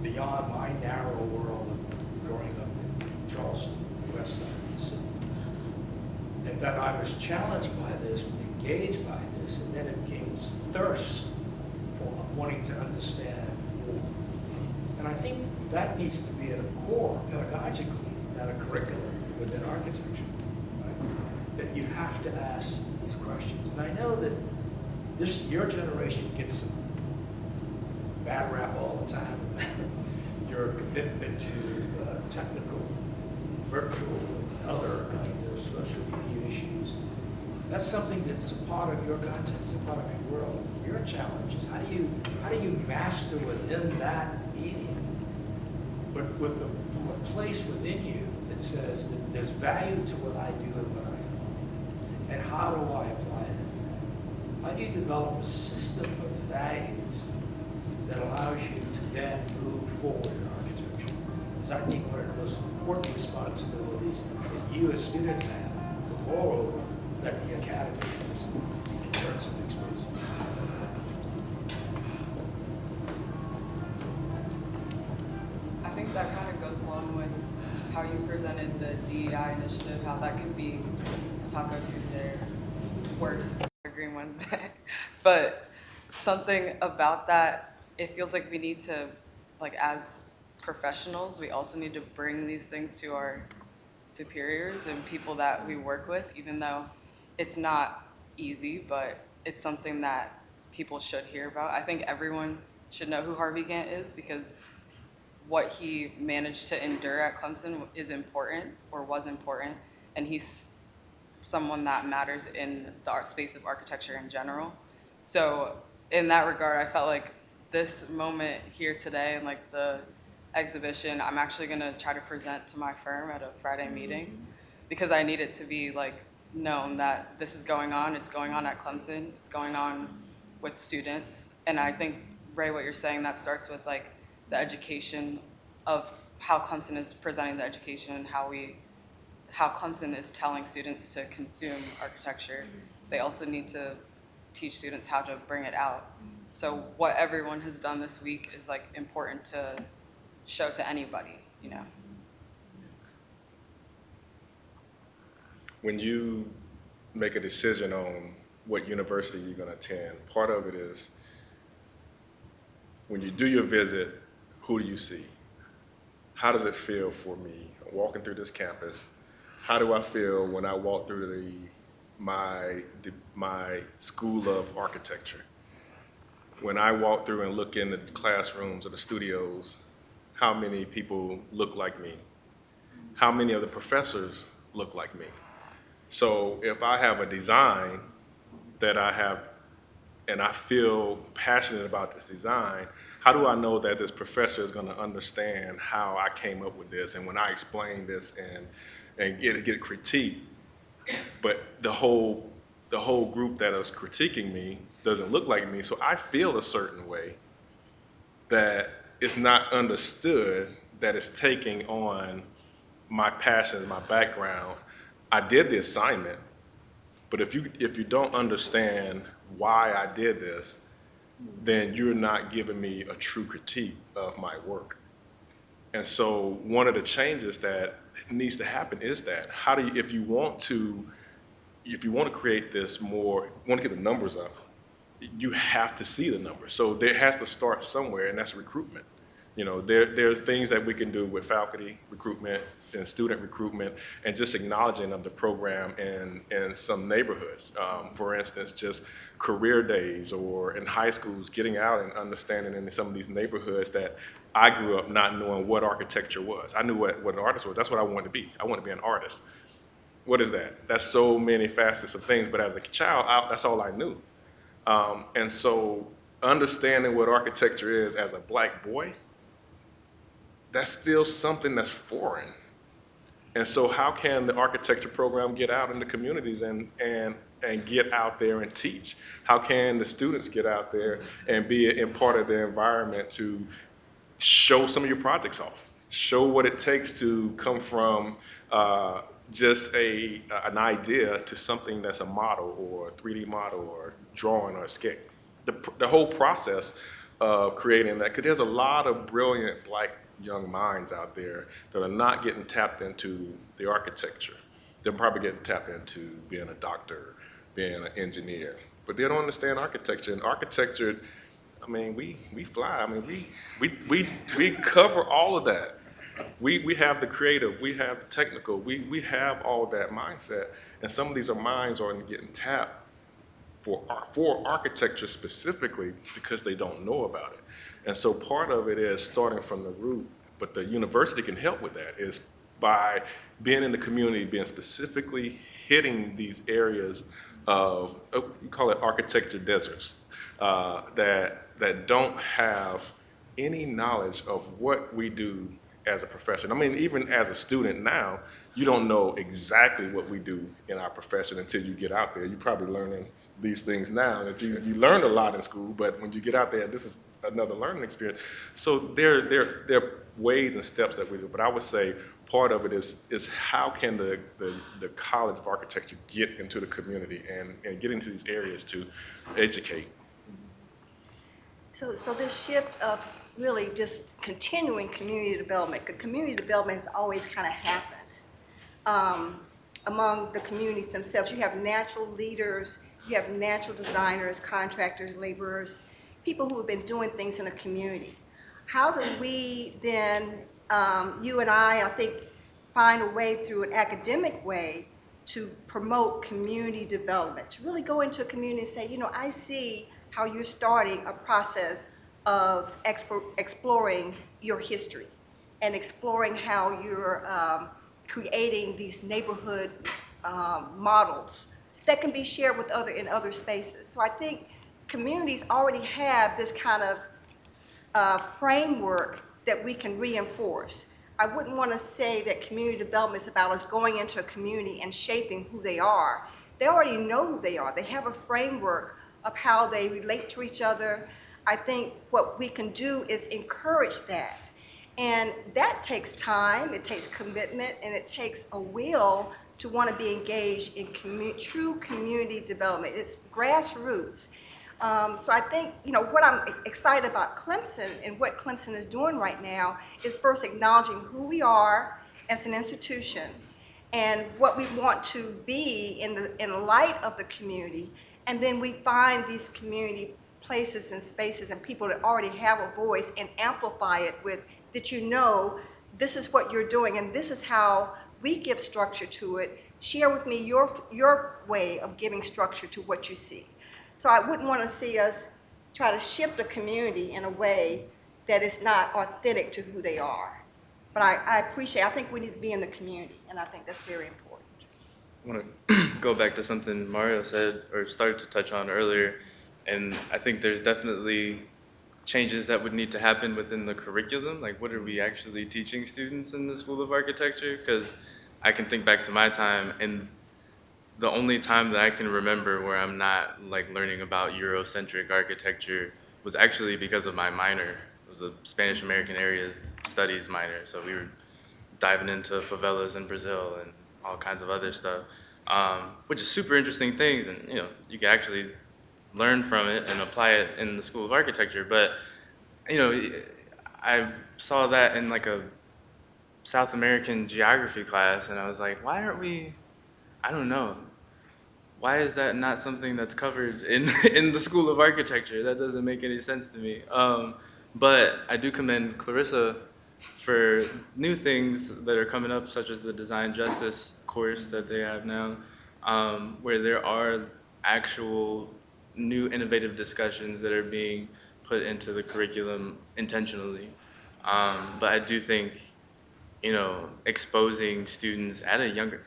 beyond my narrow world of growing up in Charleston, the west side of the city. And that I was challenged by this, engaged by this, and then it became this thirst for wanting to understand more. And I think that needs to be at a core, pedagogically, at a curriculum within architecture, right? That you have to ask these questions. And I know that your generation gets some bad rap all the time. Your commitment to technical, virtual, and other kind of social media issues. That's something that's a part of your content, it's a part of your world. Your challenge is how do you master within that medium, but from a place within you that says that there's value to what I do and what I can offer, and how do I apply that value? How do you develop a system of values that allows you to then move forward in architecture? Because I think one of the most important responsibilities that you as students have, but moreover, that the academy has in terms of exposing. I think that kind of goes along with how you presented the DEI initiative, how that could be a Taco Tuesday or worse, a Green Wednesday. But something about that, it feels like we need to, like as professionals, we also need to bring these things to our superiors and people that we work with, even though it's not easy, but it's something that people should hear about. I think everyone should know who Harvey Gantt is because what he managed to endure at Clemson is important or was important, and he's someone that matters in the art space of architecture in general. So in that regard, I felt like this moment here today and like the exhibition, I'm actually gonna try to present to my firm at a Friday meeting because I need it to be like known that this is going on. It's going on at Clemson. It's going on with students. And I think, Ray, what you're saying, that starts with like the education of how Clemson is presenting the education and how Clemson is telling students to consume architecture. They also need to teach students how to bring it out. So what everyone has done this week is like important to show to anybody, you know. When you make a decision on what university you're going to attend, part of it is when you do your visit, who do you see? How does it feel for me walking through this campus? How do I feel when I walk through my school of architecture? When I walk through and look in the classrooms or the studios, how many people look like me? How many of the professors look like me? So if I have a design that I have and I feel passionate about this design, how do I know that this professor is going to understand how I came up with this? And when I explain this and get critiqued, but the whole group that is critiquing me doesn't look like me, so I feel a certain way that it's not understood that it's taking on my passion, my background. I did the assignment, but if you don't understand why I did this, then you're not giving me a true critique of my work. And so one of the changes that needs to happen is that how do you, if you want to create this more, want to get the numbers up, you have to see the numbers. So there has to start somewhere, and that's recruitment. You know, there's things that we can do with faculty recruitment and student recruitment, and just acknowledging of the program in some neighborhoods. For instance, just career days, or in high schools, getting out and understanding in some of these neighborhoods that I grew up not knowing what architecture was. I knew what an artist was. That's what I wanted to be. I wanted to be an artist. What is that? That's so many facets of things, but as a child, that's all I knew. And so understanding what architecture is as a Black boy, that's still something that's foreign. And so how can the architecture program get out in the communities and get out there and teach? How can the students get out there and be a part of the environment to show some of your projects off? Show what it takes to come from just an idea to something that's a model, or a 3D model, or drawing, or a sketch. The whole process of creating that, because there's a lot of brilliant Black young minds out there that are not getting tapped into the architecture. They're probably getting tapped into being a doctor, being an engineer, but they don't understand architecture. And architecture, I mean, we fly. I mean, we cover all of that. We have the creative, we have the technical, we have all that mindset, and some of these minds aren't getting tapped for architecture specifically because they don't know about it. And so part of it is starting from the root, but the university can help with that, is by being in the community, being specifically hitting these areas of, we call it architecture deserts, that don't have any knowledge of what we do as a profession. I mean, even as a student now, you don't know exactly what we do in our profession until you get out there. You're probably learning these things now that you learned a lot in school, but when you get out there, this is another learning experience. So there are ways and steps that we do, but I would say part of it is how can the College of Architecture get into the community and get into these areas to educate. So this shift of really just continuing community development, because community development has always kind of happened among the communities themselves. You have natural leaders, you have natural designers, contractors, laborers, people who have been doing things in a community. How do we then, you and I think, find a way through an academic way to promote community development, to really go into a community and say, you know, I see how you're starting a process of exploring your history and exploring how you're creating these neighborhood models that can be shared with in other spaces. So I think communities already have this kind of framework that we can reinforce. I wouldn't want to say that community development is about us going into a community and shaping who they are. They already know who they are. They have a framework of how they relate to each other. I think what we can do is encourage that. And that takes time, it takes commitment, and it takes a will to want to be engaged in true community development. It's grassroots. So I think, you know, what I'm excited about Clemson and what Clemson is doing right now is first acknowledging who we are as an institution and what we want to be in light of the community. And then we find these community places and spaces and people that already have a voice and amplify it with, that you know, this is what you're doing and this is how we give structure to it. Share with me your way of giving structure to what you see. So I wouldn't want to see us try to shift the community in a way that is not authentic to who they are. But I think we need to be in the community, and I think that's very important. I want to go back to something Mario said or started to touch on earlier, and I think there's definitely changes that would need to happen within the curriculum. Like, what are we actually teaching students in the School of Architecture? Because I can think back to my time, and the only time that I can remember where I'm not like learning about Eurocentric architecture was actually because of my minor. It was a Spanish American area studies minor, so we were diving into favelas in Brazil and all kinds of other stuff, which is super interesting things, and you know, you can actually learn from it and apply it in the School of Architecture. But you know, I saw that in like a South American geography class, and I was like, why aren't we, I don't know, why is that not something that's covered in the School of Architecture? That doesn't make any sense to me. But I do commend Clarissa for new things that are coming up, such as the design justice course that they have now, where there are actual new innovative discussions that are being put into the curriculum intentionally. But I do think, exposing students at a younger,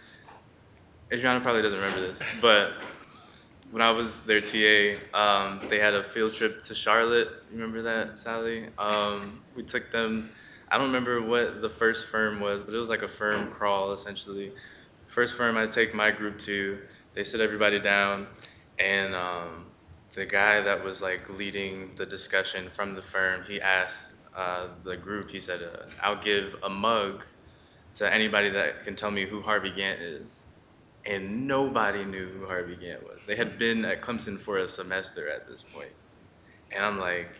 Adriana probably doesn't remember this, but when I was their TA, they had a field trip to Charlotte. You remember that, Sally? We took them, I don't remember what the first firm was, but it was like a firm crawl, essentially. First firm I take my group to, they sit everybody down, and the guy that was like leading the discussion from the firm, he asked the group, he said, I'll give a mug to anybody that can tell me who Harvey Gantt is. And nobody knew who Harvey Gantt was. They had been at Clemson for a semester at this point. And I'm like,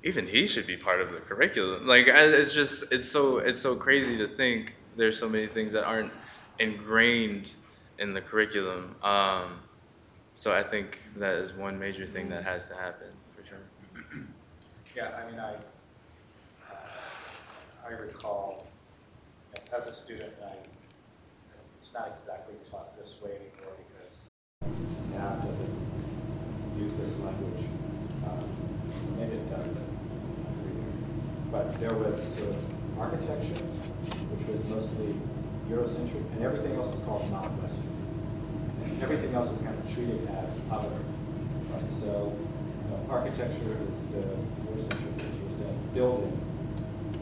even he should be part of the curriculum. Like, it's so crazy to think there's so many things that aren't ingrained in the curriculum. So I think that is one major thing that has to happen, for sure. Yeah, I mean, I recall, as a student, it's not exactly taught this way anymore because now doesn't use this language. Maybe it does, but there was sort of architecture, which was mostly Eurocentric, and everything else was called non-Western. And everything else was kind of treated as other. Right? So architecture is the Eurocentric, which was building,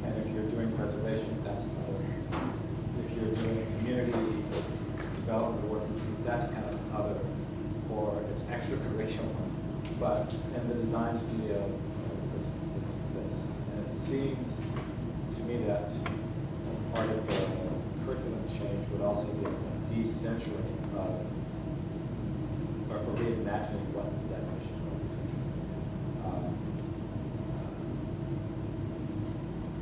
and if you're doing preservation, that's other. If you're doing community development work, that's kind of other, or it's extracurricular. But in the design studio, it's this. And it seems to me that part of the curriculum change would also be a decentering of, or reimagining what the definition of architecture.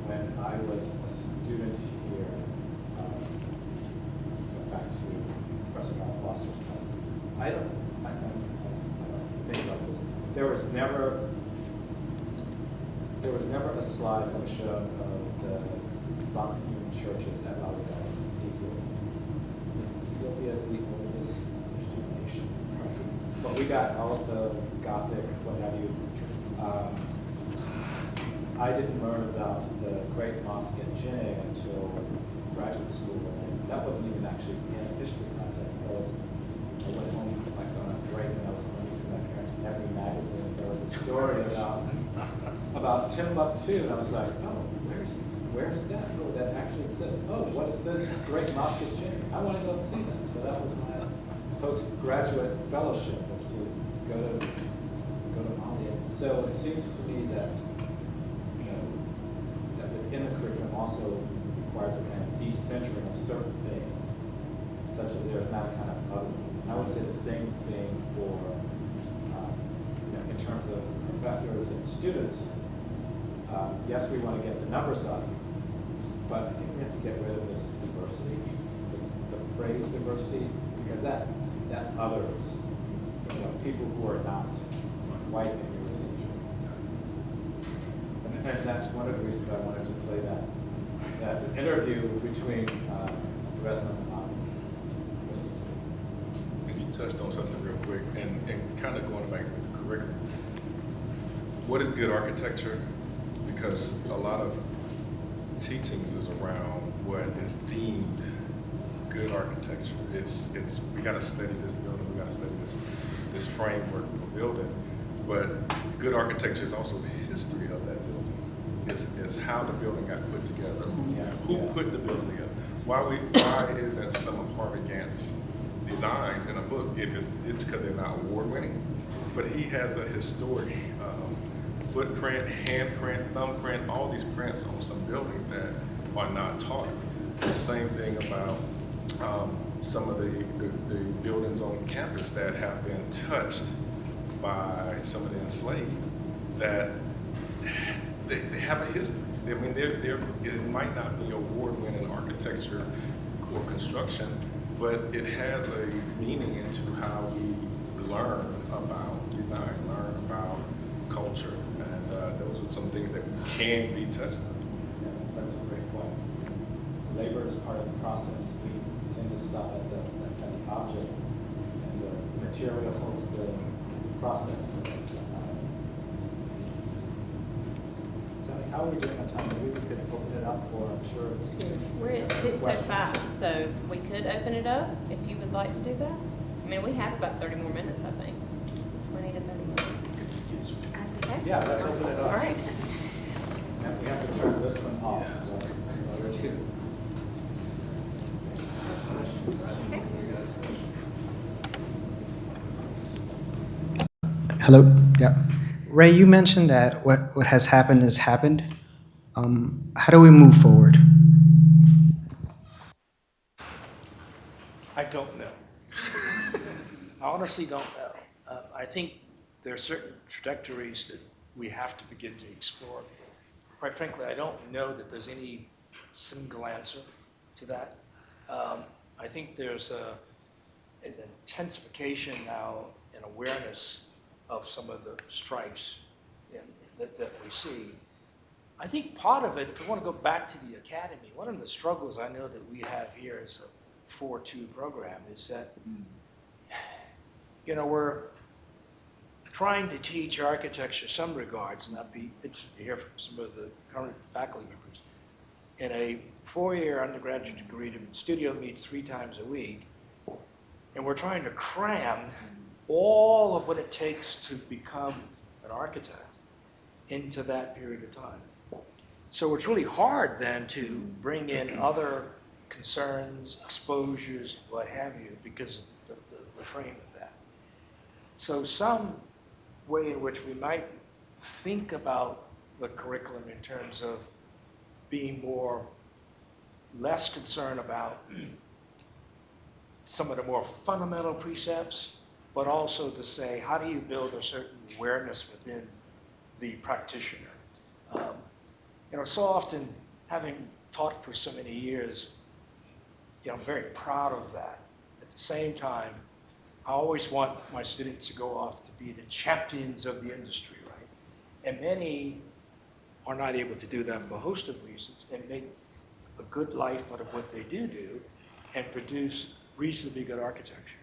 When I was a student here, back to Professor Al Foster's class, I don't think about this. There was never a slide that was shown of the Rockford churches at Valladolid. Ethiopia is the oldest Christian nation. But we got all of the Gothic, what have you. I didn't learn about the Great Mosque in Chennai until graduate school, and that wasn't even actually in a history class. I went home like on a break and I was learning from my parents every magazine. There was a story about Timbuktu, and I was like, oh, where's that? Oh, that actually exists. Oh, what is this Great Mosque in Chennai? I want to go see that. So that was my postgraduate fellowship, was to go to Mali. So it seems to me that that within the curriculum also requires a kind of decentering of certain things, such that there's not a kind of other. I would say the same thing for in terms of professors and students. Yes, we want to get the numbers up, but I think we have to get rid of this diversity, the phrase diversity, because that others, people who are not white in Eurocentric. And that's one of the reasons I wanted to play that interview between Resna and Mom. And you touched on something real quick, and kind of going back with the curriculum. What is good architecture? Because a lot of teachings is around what is deemed good architecture. It's we got to study this building, we got to study this framework of a building, but good architecture is also the history of that building. Is how the building got put together, who put the building together. Why isn't some of Harvey Gantt's designs in a book? It's because they're not award-winning, but he has a historic footprint, handprint, thumbprint, all these prints on some buildings that are not taught. The same thing about some of the buildings on campus that have been touched by some of the enslaved, that they have a history. I mean, it might not be award-winning architecture or construction, but it has a meaning into how we learn about design, learn about culture. And those are some things that can be touched on. Yeah, that's a great point. Labor is part of the process. We tend to stop at the object, and the material holds the process. Sally, how are we doing on time? Maybe we could open it up for, I'm sure, We're at 6:05, so we could open it up if you would like to do that. I mean, we have about 30 more minutes, I think. 20 to 30 minutes. Okay. Yeah, let's open it up. All right. And we have to turn this one off. Hello. Yeah. Ray, you mentioned that what has happened has happened. How do we move forward? I don't know. I honestly don't know. I think there are certain trajectories that we have to begin to explore. Quite frankly, I don't know that there's any single answer to that. I think there's an intensification now in awareness of some of the stripes that we see. I think part of it, if we want to go back to the academy, one of the struggles I know that we have here as a 4-2 program is that, we're trying to teach architecture some regards, and I'd be interested to hear from some of the current faculty members. In a 4-year undergraduate degree, the studio meets 3 times a week, and we're trying to cram all of what it takes to become an architect into that period of time. So it's really hard then to bring in other concerns, exposures, what have you, because of the frame of that. So some way in which we might think about the curriculum in terms of being less concerned about some of the more fundamental precepts, but also to say, how do you build a certain awareness within the practitioner? So often, having taught for so many years, I'm very proud of that. At the same time, I always want my students to go off to be the champions of the industry, right? And many are not able to do that for a host of reasons and make a good life out of what they do and produce reasonably good architecture.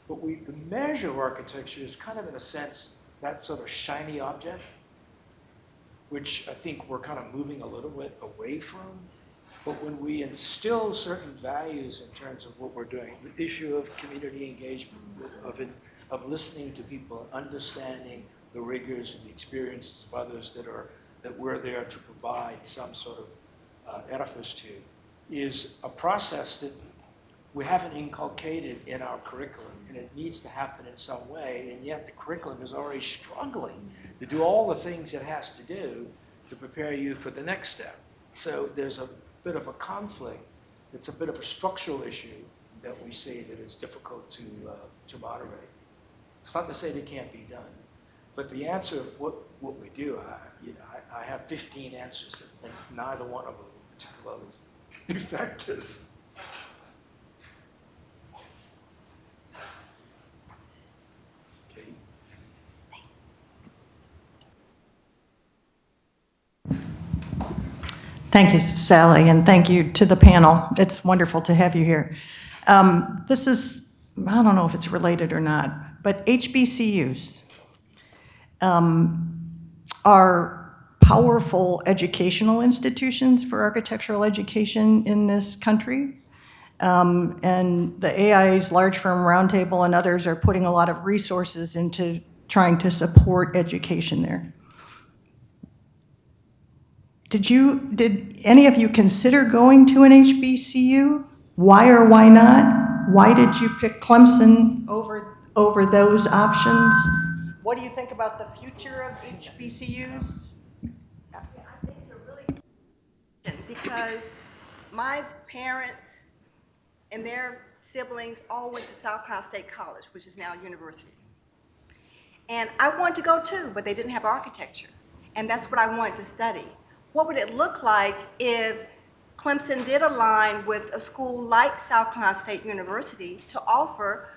But the measure of architecture is kind of, in a sense, that sort of shiny object, which I think we're kind of moving a little bit away from. But when we instill certain values in terms of what we're doing, the issue of community engagement, of listening to people, understanding the rigors and the experiences of others that we're there to provide some sort of edifice to, is a process that we haven't inculcated in our curriculum, and it needs to happen in some way, and yet the curriculum is already struggling to do all the things it has to do to prepare you for the next step. So there's a bit of a conflict. It's a bit of a structural issue that we see that is difficult to moderate. It's not to say they can't be done, but the answer of what we do, I have 15 answers, and neither one of them particularly is effective. Thank you, Sally, and thank you to the panel. It's wonderful to have you here. This is, I don't know if it's related or not, but HBCUs are powerful educational institutions for architectural education in this country. And the AI's Large Firm Roundtable and others are putting a lot of resources into trying to support education there. Did any of you consider going to an HBCU? Why or why not? Why did you pick Clemson over those options? What do you think about the future of HBCUs? I think it's a really good question, because my parents and their siblings all went to South Carolina State College, which is now a university. And I wanted to go too, but they didn't have architecture. And that's what I wanted to study. What would it look like if Clemson did align with a school like South Carolina State University to offer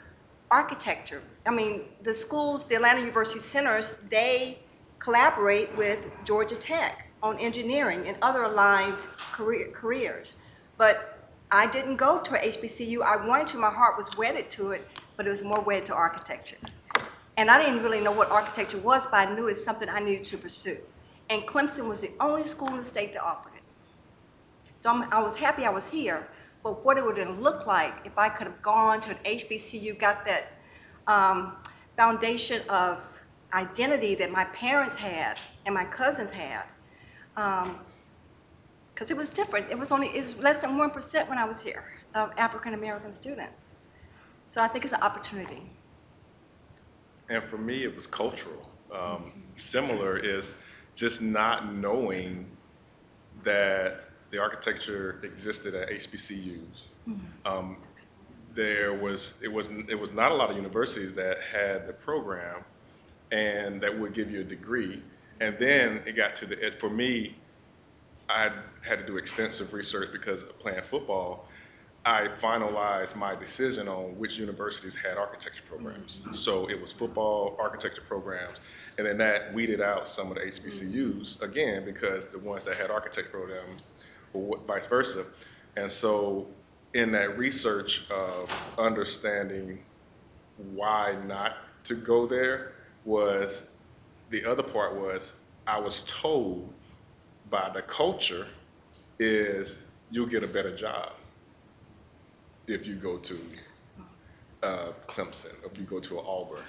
architecture? I mean, the schools, the Atlanta University centers, they collaborate with Georgia Tech on engineering and other aligned careers. But I didn't go to a HBCU. I wanted to, my heart was wedded to it, but it was more wedded to architecture. And I didn't really know what architecture was, but I knew it's something I needed to pursue. And Clemson was the only school in the state that offered it. So I was happy I was here, but what it would have looked like if I could have gone to an HBCU, got that foundation of identity that my parents had and my cousins had, because it was different. It was less than 1% when I was here of African-American students. So I think it's an opportunity. And for me, it was cultural. Similar is just not knowing that the architecture existed at HBCUs. It was not a lot of universities that had the program and that would give you a degree. And then it got to for me, I had to do extensive research because of playing football. I finalized my decision on which universities had architecture programs. So it was football, architecture programs, and then that weeded out some of the HBCUs, again, because the ones that had architecture programs or vice versa. And so in that research of understanding why not to go there the other part was I was told by the culture is you'll get a better job if you go to Clemson, if you go to Auburn.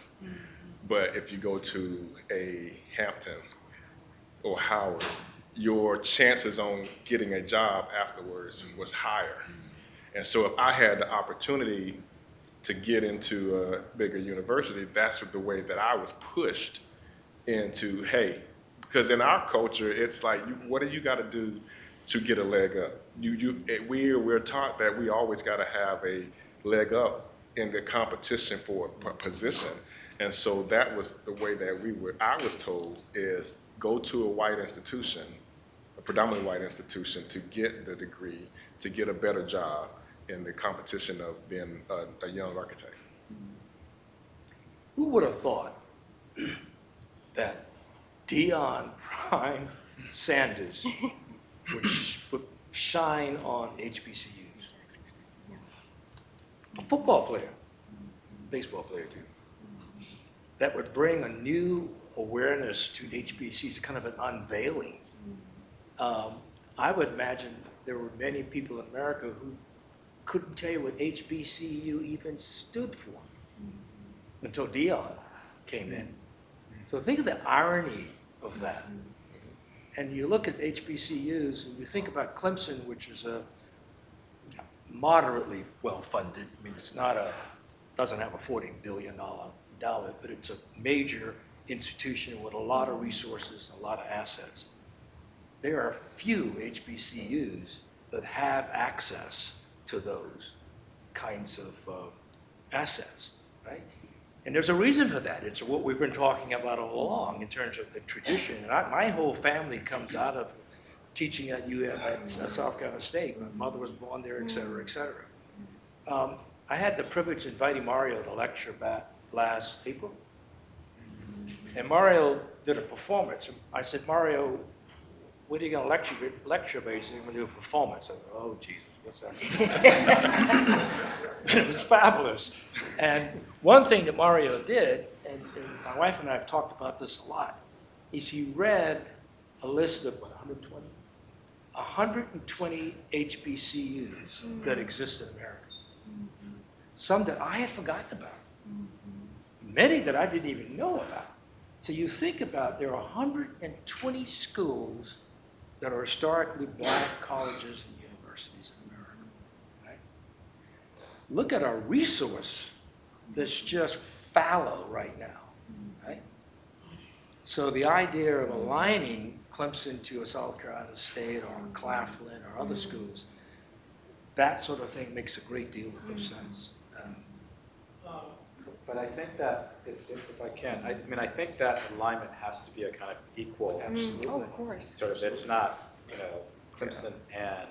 But if you go to a Hampton or Howard, your chances on getting a job afterwards was higher. And so if I had the opportunity to get into a bigger university, that's the way that I was pushed into, hey, because in our culture, it's like, what do you got to do to get a leg up? We're taught that we always got to have a leg up in the competition for a position. And so that was the way that I was told is go to a white institution, a predominantly white institution, to get the degree, to get a better job in the competition of being a young architect. Who would have thought that Deion Prime Sanders would shine on HBCUs? A football player, baseball player too, that would bring a new awareness to HBCUs, kind of an unveiling. I would imagine there were many people in America who couldn't tell you what HBCU even stood for until Deion came in. So think of the irony of that. And you look at HBCUs and you think about Clemson, which is a moderately well-funded. I mean, doesn't have a $40 billion endowment, but it's a major institution with a lot of resources, a lot of assets. There are few HBCUs that have access to those kinds of assets, right? And there's a reason for that. It's what we've been talking about all along in terms of the tradition. And my whole family comes out of teaching at South Carolina State. My mother was born there, et cetera, et cetera. I had the privilege of inviting Mario to lecture back last April. And Mario did a performance. I said, Mario, what are you going to lecture about? He said, I'm going to do a performance. I thought, oh, Jesus, what's that? It was fabulous. And one thing that Mario did, and my wife and I have talked about this a lot, is he read a list of, 120? 120 HBCUs that exist in America. Some that I had forgotten about. Many that I didn't even know about. So you think about, there are 120 schools that are historically black colleges and universities in America, right? Look at our resource that's just fallow right now, right? So the idea of aligning Clemson to a South Carolina State or Claflin or other schools, that sort of thing makes a great deal of sense. But I think that, if I can, I think that alignment has to be a kind of equal. Absolutely. Oh, of course. Sort of, it's not, Clemson and,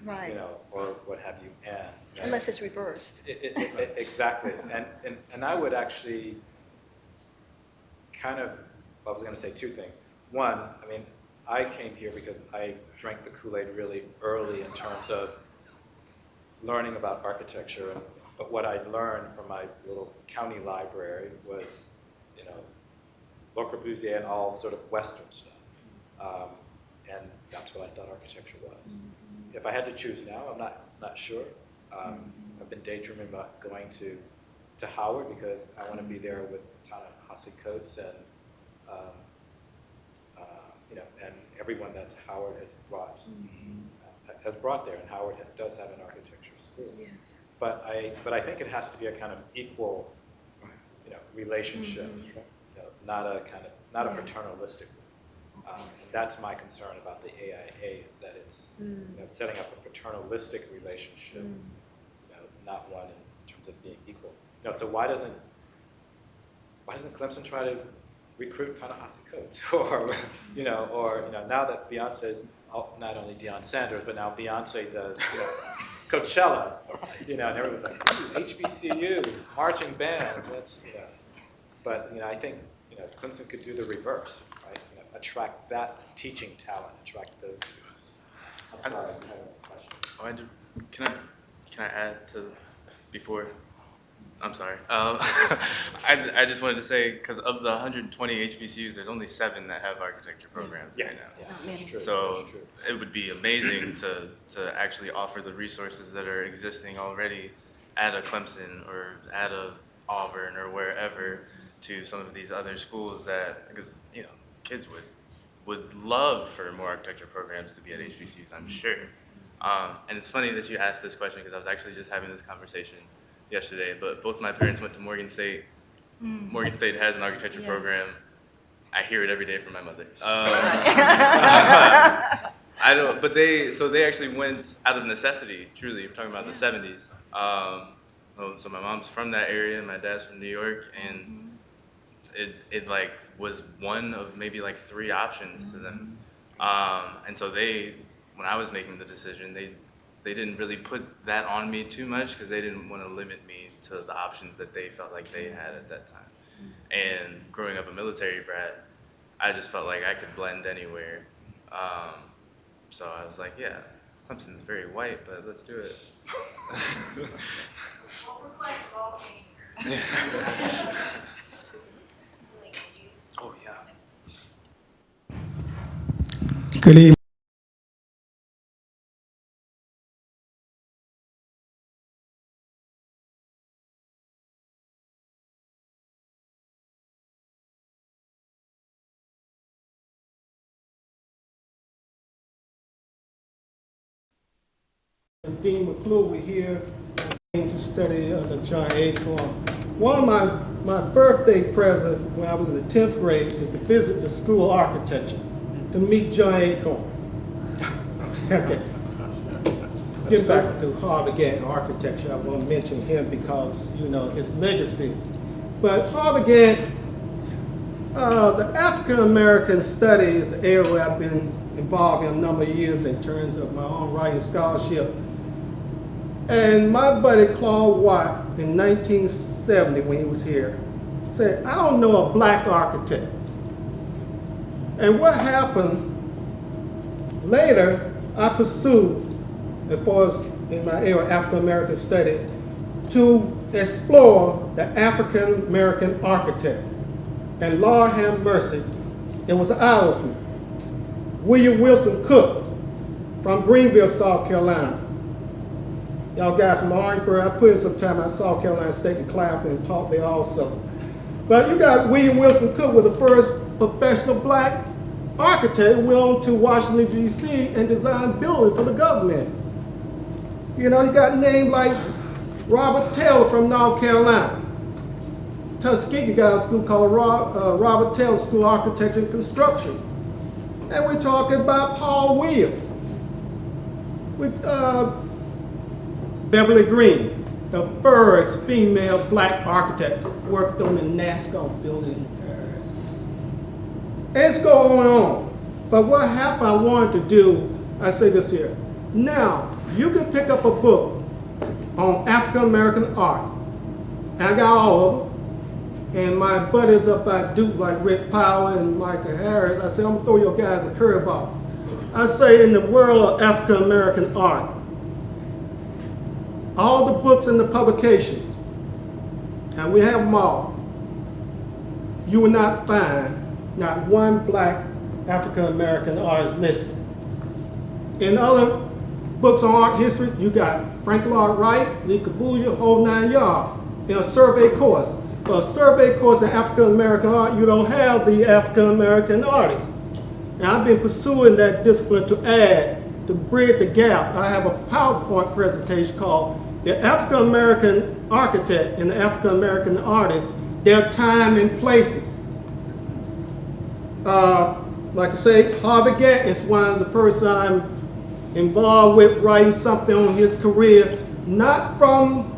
Right. or what have you, and. Right? Unless it's reversed. Exactly. And I would actually kind of I was going to say two things. One, I mean, I came here because I drank the Kool-Aid really early in terms of learning about architecture. But what I learned from my little county library was, you know, Le Corbusier and all sort of Western stuff. And that's what I thought architecture was. If I had to choose now, I'm not sure. I've been daydreaming about going to Howard because I want to be there with Ta-Nehisi Coates and you know, and everyone that Howard has brought there, and Howard does have an architecture school. Yes. But I think it has to be a kind of equal, you know, relationship, you know, not a paternalistic one. And that's my concern about the AIA is that it's you know, setting up a paternalistic relationship, you know, not one in terms of being equal. You know, so why doesn't Clemson try to recruit Ta-Nehisi Coates, or you know, now that Beyonce is not only Deion Sanders, but now Beyonce does Coachella, you know, and everyone's like, HBCUs, marching bands, that's, you know. But you know, I think you know Clemson could do the reverse, right? You know, attract that teaching talent, attract those students. I'm sorry, I have a question. Oh, I do. Can I add to before? I'm sorry. I just wanted to say, because of the 120 HBCUs, there's only 7 that have architecture programs right now. Yeah, that's true. So it would be amazing to actually offer the resources that are existing already at a Clemson or at a Auburn or wherever to some of these other schools that, because you know, kids would love for more architecture programs to be at HBCUs, I'm sure. And it's funny that you asked this question because I was actually just having this conversation yesterday, but both my parents went to Morgan State. Morgan State has an architecture program. I hear it every day from my mother. I don't, but they actually went out of necessity, truly. We're talking about the 70s. So my mom's from that area, my dad's from New York, and it like was one of maybe like 3 options to them. And so when I was making the decision, they didn't really put that on me too much because they didn't want to limit me to the options that they felt like they had at that time. And growing up a military brat, I just felt like I could blend anywhere. So I was like, yeah, Clemson's very white, but let's do it. Oh yeah. Good evening. Dean McClure, we're here to study the John Acorn. One of my birthday present when I was in the 10th grade is to visit the School of Architecture to meet John Acorn. Okay. Getting back to Harvey Gantt architecture, I want to mention him because, you know, his legacy. But Harvey Gantt, the African American study is an area where I've been involved in a number of years in terms of my own writing scholarship. And my buddy Claude Watt in 1970 when he was here said, I don't know a black architect. And what happened later, I pursued, as far as in my area of African American study, to explore the African American architect. And Lord have mercy, it was an eye-opener. William Wilson Cook from Greenville, South Carolina. Y'all guys from Orangeburg, I put in some time at South Carolina State in Claflin and taught there also. But you got William Wilson Cook was the first professional black architect who went on to Washington, D.C. and designed buildings for the government. You know, you got names like Robert Taylor from North Carolina. Tuskegee got a school called Robert Taylor School of Architecture and Construction. And we're talking about Paul Williams. With Beverly Green, the first female black architect, worked on the NASCAR building in Paris. And it's going on. But what happened, I wanted to do, I say this here. Now, you can pick up a book on African American art. And I got all of them. and my buddies up at Duke, like Rick Powell and Michael Harris, I said, I'm gonna throw your guys a curveball. I say in the world of African American art, all the books and the publications, and we have them all, you will not find not one black African American artist listed. In other books on art history, you got Frank Lloyd Wright, Lee Corbusier, whole 9 yards, in a survey course. For a survey course in African American art, you don't have the African American artists. And I've been pursuing that discipline to add, to bridge the gap. I have a PowerPoint presentation called The African American Architect and the African American Artist, Their Time and Places. Like I say, Harvey Gantt is one of the persons I'm involved with writing something on his career, not from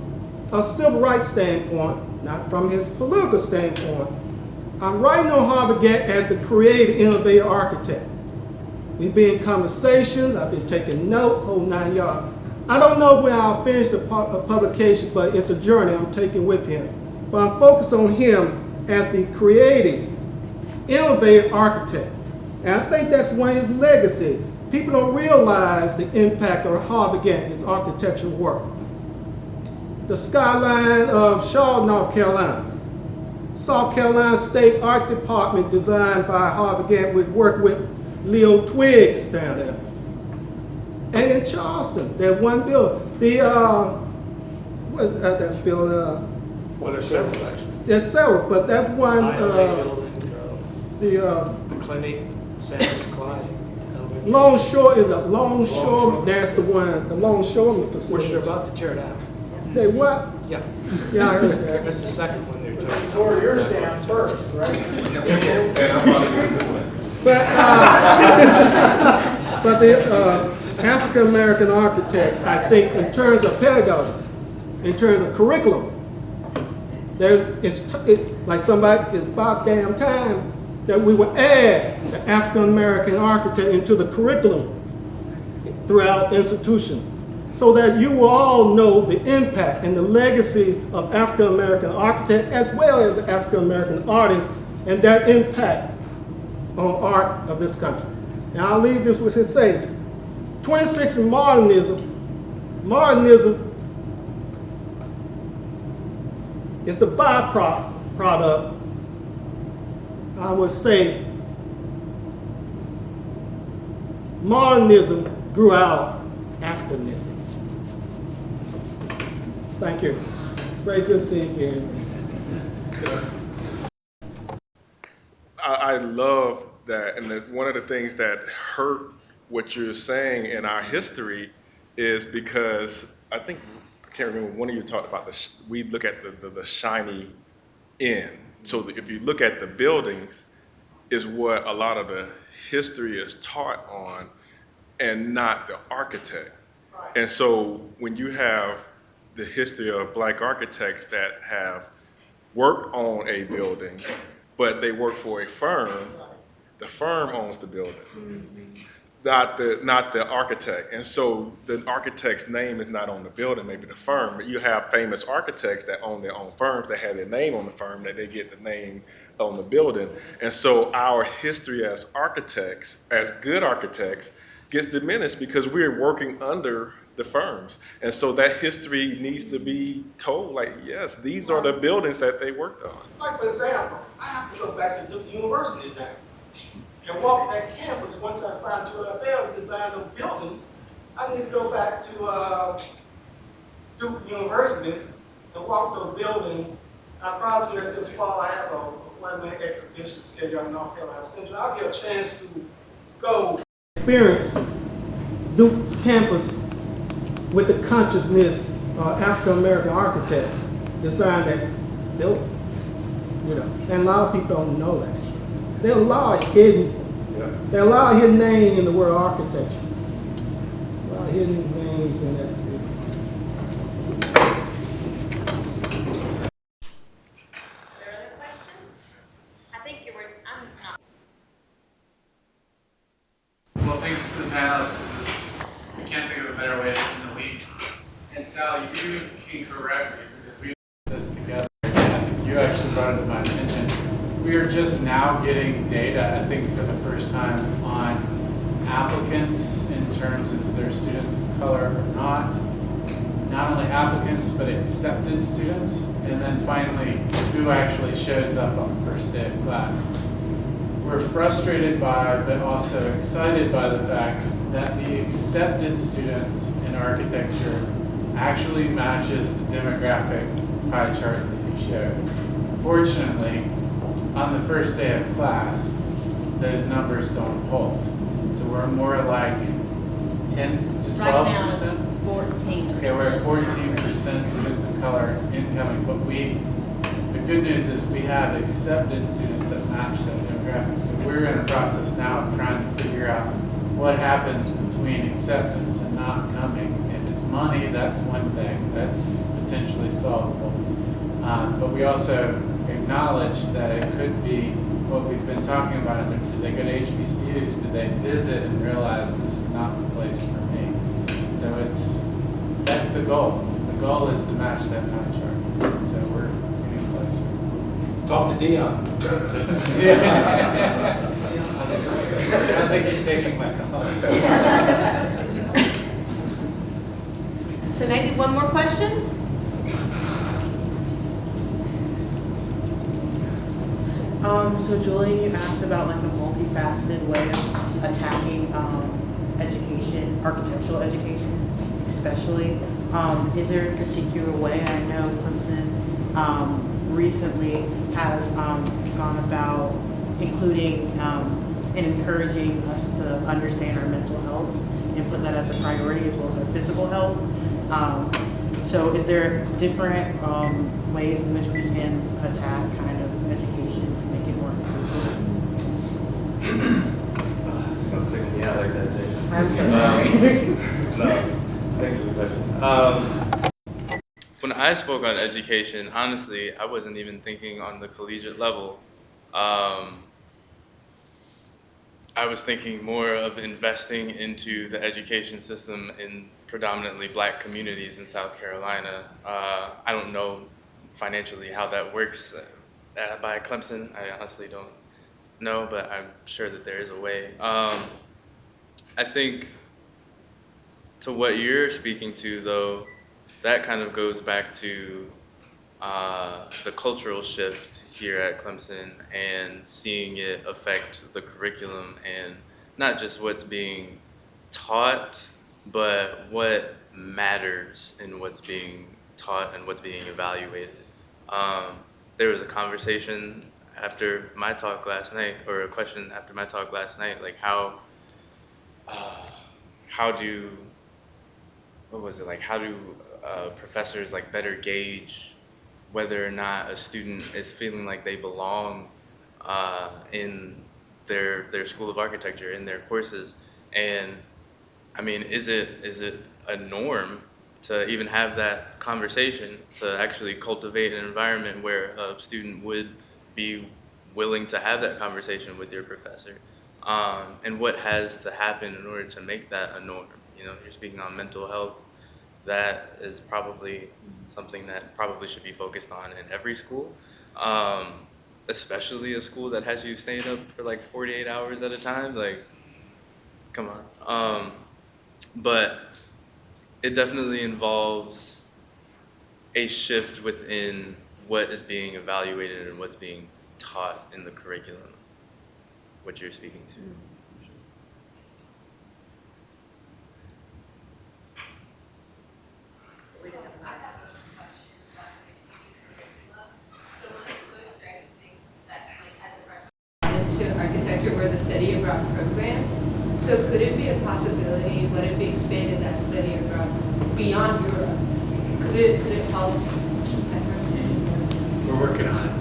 a civil rights standpoint, not from his political standpoint. I'm writing on Harvey Gantt as the creative, innovative architect. We've been in conversations, I've been taking notes, whole 9 yards. I don't know when I'll finish the publication, but it's a journey I'm taking with him. But I'm focused on him as the creative, innovative architect. And I think that's one of his legacy. People don't realize the impact of Harvey Gantt, his architectural work. The skyline of Charlotte, North Carolina. South Carolina State Art Department designed by Harvey Gantt with work with Leo Twiggs down there. And in Charleston, there's one building. What's that building? Well, there's several actually. There's several, but that one, The clinic, Sanders Clyde. Longshore is a Longshore. That's the one, the Longshoreman facility. Which they're about to tear down. They what? Yeah. Yeah, I heard that. That's the second one they're tearing down. Tore yours down first, right? But the African American architect, I think, in terms of pedagogy, in terms of curriculum, it's like somebody, it's about damn time that we would add the African American architect into the curriculum throughout the institution, so that you will all know the impact and the legacy of African American architect as well as African American artists and their impact on art of this country. And I'll leave this with his saying, 20th century modernism is the byproduct, I would say, modernism grew out Africanism. Thank you. Very good seeing you again. I love that, and one of the things that hurt what you're saying in our history is because I think, I can't remember, one of you talked about this, we look at the shiny end. So if you look at the buildings, is what a lot of the history is taught on and not the architect. And so when you have the history of black architects that have worked on a building, but they work for a firm, the firm owns the building, not the architect. And so the architect's name is not on the building, maybe the firm, but you have famous architects that own their own firms, that have their name on the firm, that they get the name on the building. And so our history as architects, as good architects, gets diminished because we're working under the firms. And so that history needs to be told, like, yes, these are the buildings that they worked on. Like, for example, I have to go back to Duke University now and walk that campus. Once I find two of them design those buildings, I need to go back to Duke University and walk those buildings. I probably at this fall I have a one-man exhibition scheduled in North Carolina Central. I'll get a chance to go experience Duke campus with the consciousness of African American architect designed that building. You know, and a lot of people don't know that. There's a lot of hidden, there's a lot of hidden names in the word architecture. A lot of hidden names in that. Well, thanks to the panelists. We can't think of a better way to end the week. And Sally, you can correct me because we did this together. I think you actually brought it to mind. just now getting data, I think, for the first time on applicants in terms of if they're students of color or not. Not only applicants, but accepted students. And then finally, who actually shows up on the first day of class. We're frustrated by, but also excited by the fact that the accepted students in architecture actually matches the demographic pie chart that you showed. Fortunately, on the first day of class, those numbers don't hold. So we're more like 10 to 12%. Right now it's 14%. Okay, we're at 14% students of color incoming, but the good news is we have accepted students that match that demographic. So we're in a process now of trying to figure out what happens between acceptance and not coming. If it's money, that's one thing. That's potentially solvable. But we also acknowledge that it could be what we've been talking about. Do they go to HBCUs? Do they visit and realize this is not the place for me? So that's the goal. The goal is to match that pie chart. So we're getting closer. Talk to Dion. I think he's taking my call. So maybe one more question? So Julie, you asked about like a multifaceted way of attacking education, architectural education, especially. Is there a particular way? I know Clemson recently has gone about including and encouraging us to understand our mental health and put that as a priority as well as our physical health. So is there different ways in which we can attack kind of education to make it more inclusive? Just gonna single me out like that, Jay. I'm so sorry. No, thanks for the question. When I spoke on education, honestly, I wasn't even thinking on the collegiate level. I was thinking more of investing into the education system in predominantly black communities in South Carolina. I don't know financially how that works by Clemson. I honestly don't know, but I'm sure that there is a way. I think to what you're speaking to, though, that kind of goes back to the cultural shift here at Clemson and seeing it affect the curriculum and not just what's being taught, but what matters in what's being taught and what's being evaluated. There was a conversation after my talk last night, or a question after my talk last night, like how do professors like better gauge whether or not a student is feeling like they belong in their school of architecture, in their courses? And I mean, is it a norm to even have that conversation, to actually cultivate an environment where a student would be willing to have that conversation with your professor? And what has to happen in order to make that a norm? You know, you're speaking on mental health. That is probably something that probably should be focused on in every school, especially a school that has you staying up for like 48 hours at a time. Like, come on. But it definitely involves a shift within what is being evaluated and what's being taught in the curriculum, what you're speaking to. To architecture were the study abroad programs. So could it be a possibility, what if we expanded that study abroad beyond Europe? Could it help? We're working on it.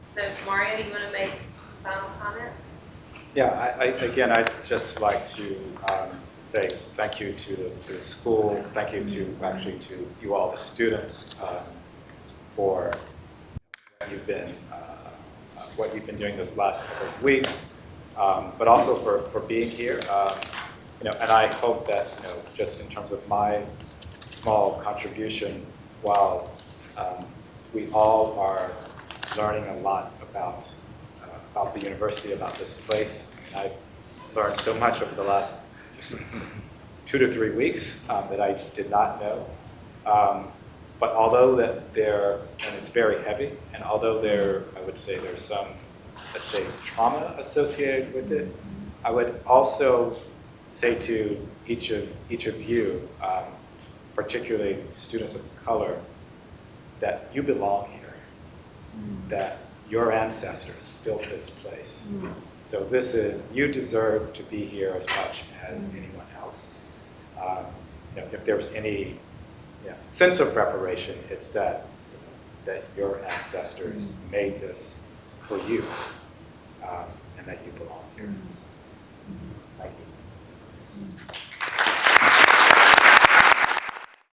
So Mario, do you want to make some final comments? Yeah, I'd just like to say thank you to the school, thank you to you all, the students, for what you've been doing this last couple of weeks, but also for being here. And I hope that just in terms of my small contribution, while we all are learning a lot about the university, about this place, and I've learned so much over the last 2 to 3 weeks that I did not know. But although that and it's very heavy, and although I would say there's some, let's say, trauma associated with it, I would also say to each of you, particularly students of color, that you belong here, that your ancestors built this place. So you deserve to be here as much as anyone else. If there's any sense of reparation, it's that your ancestors made this for you, and that you belong here. Thank you.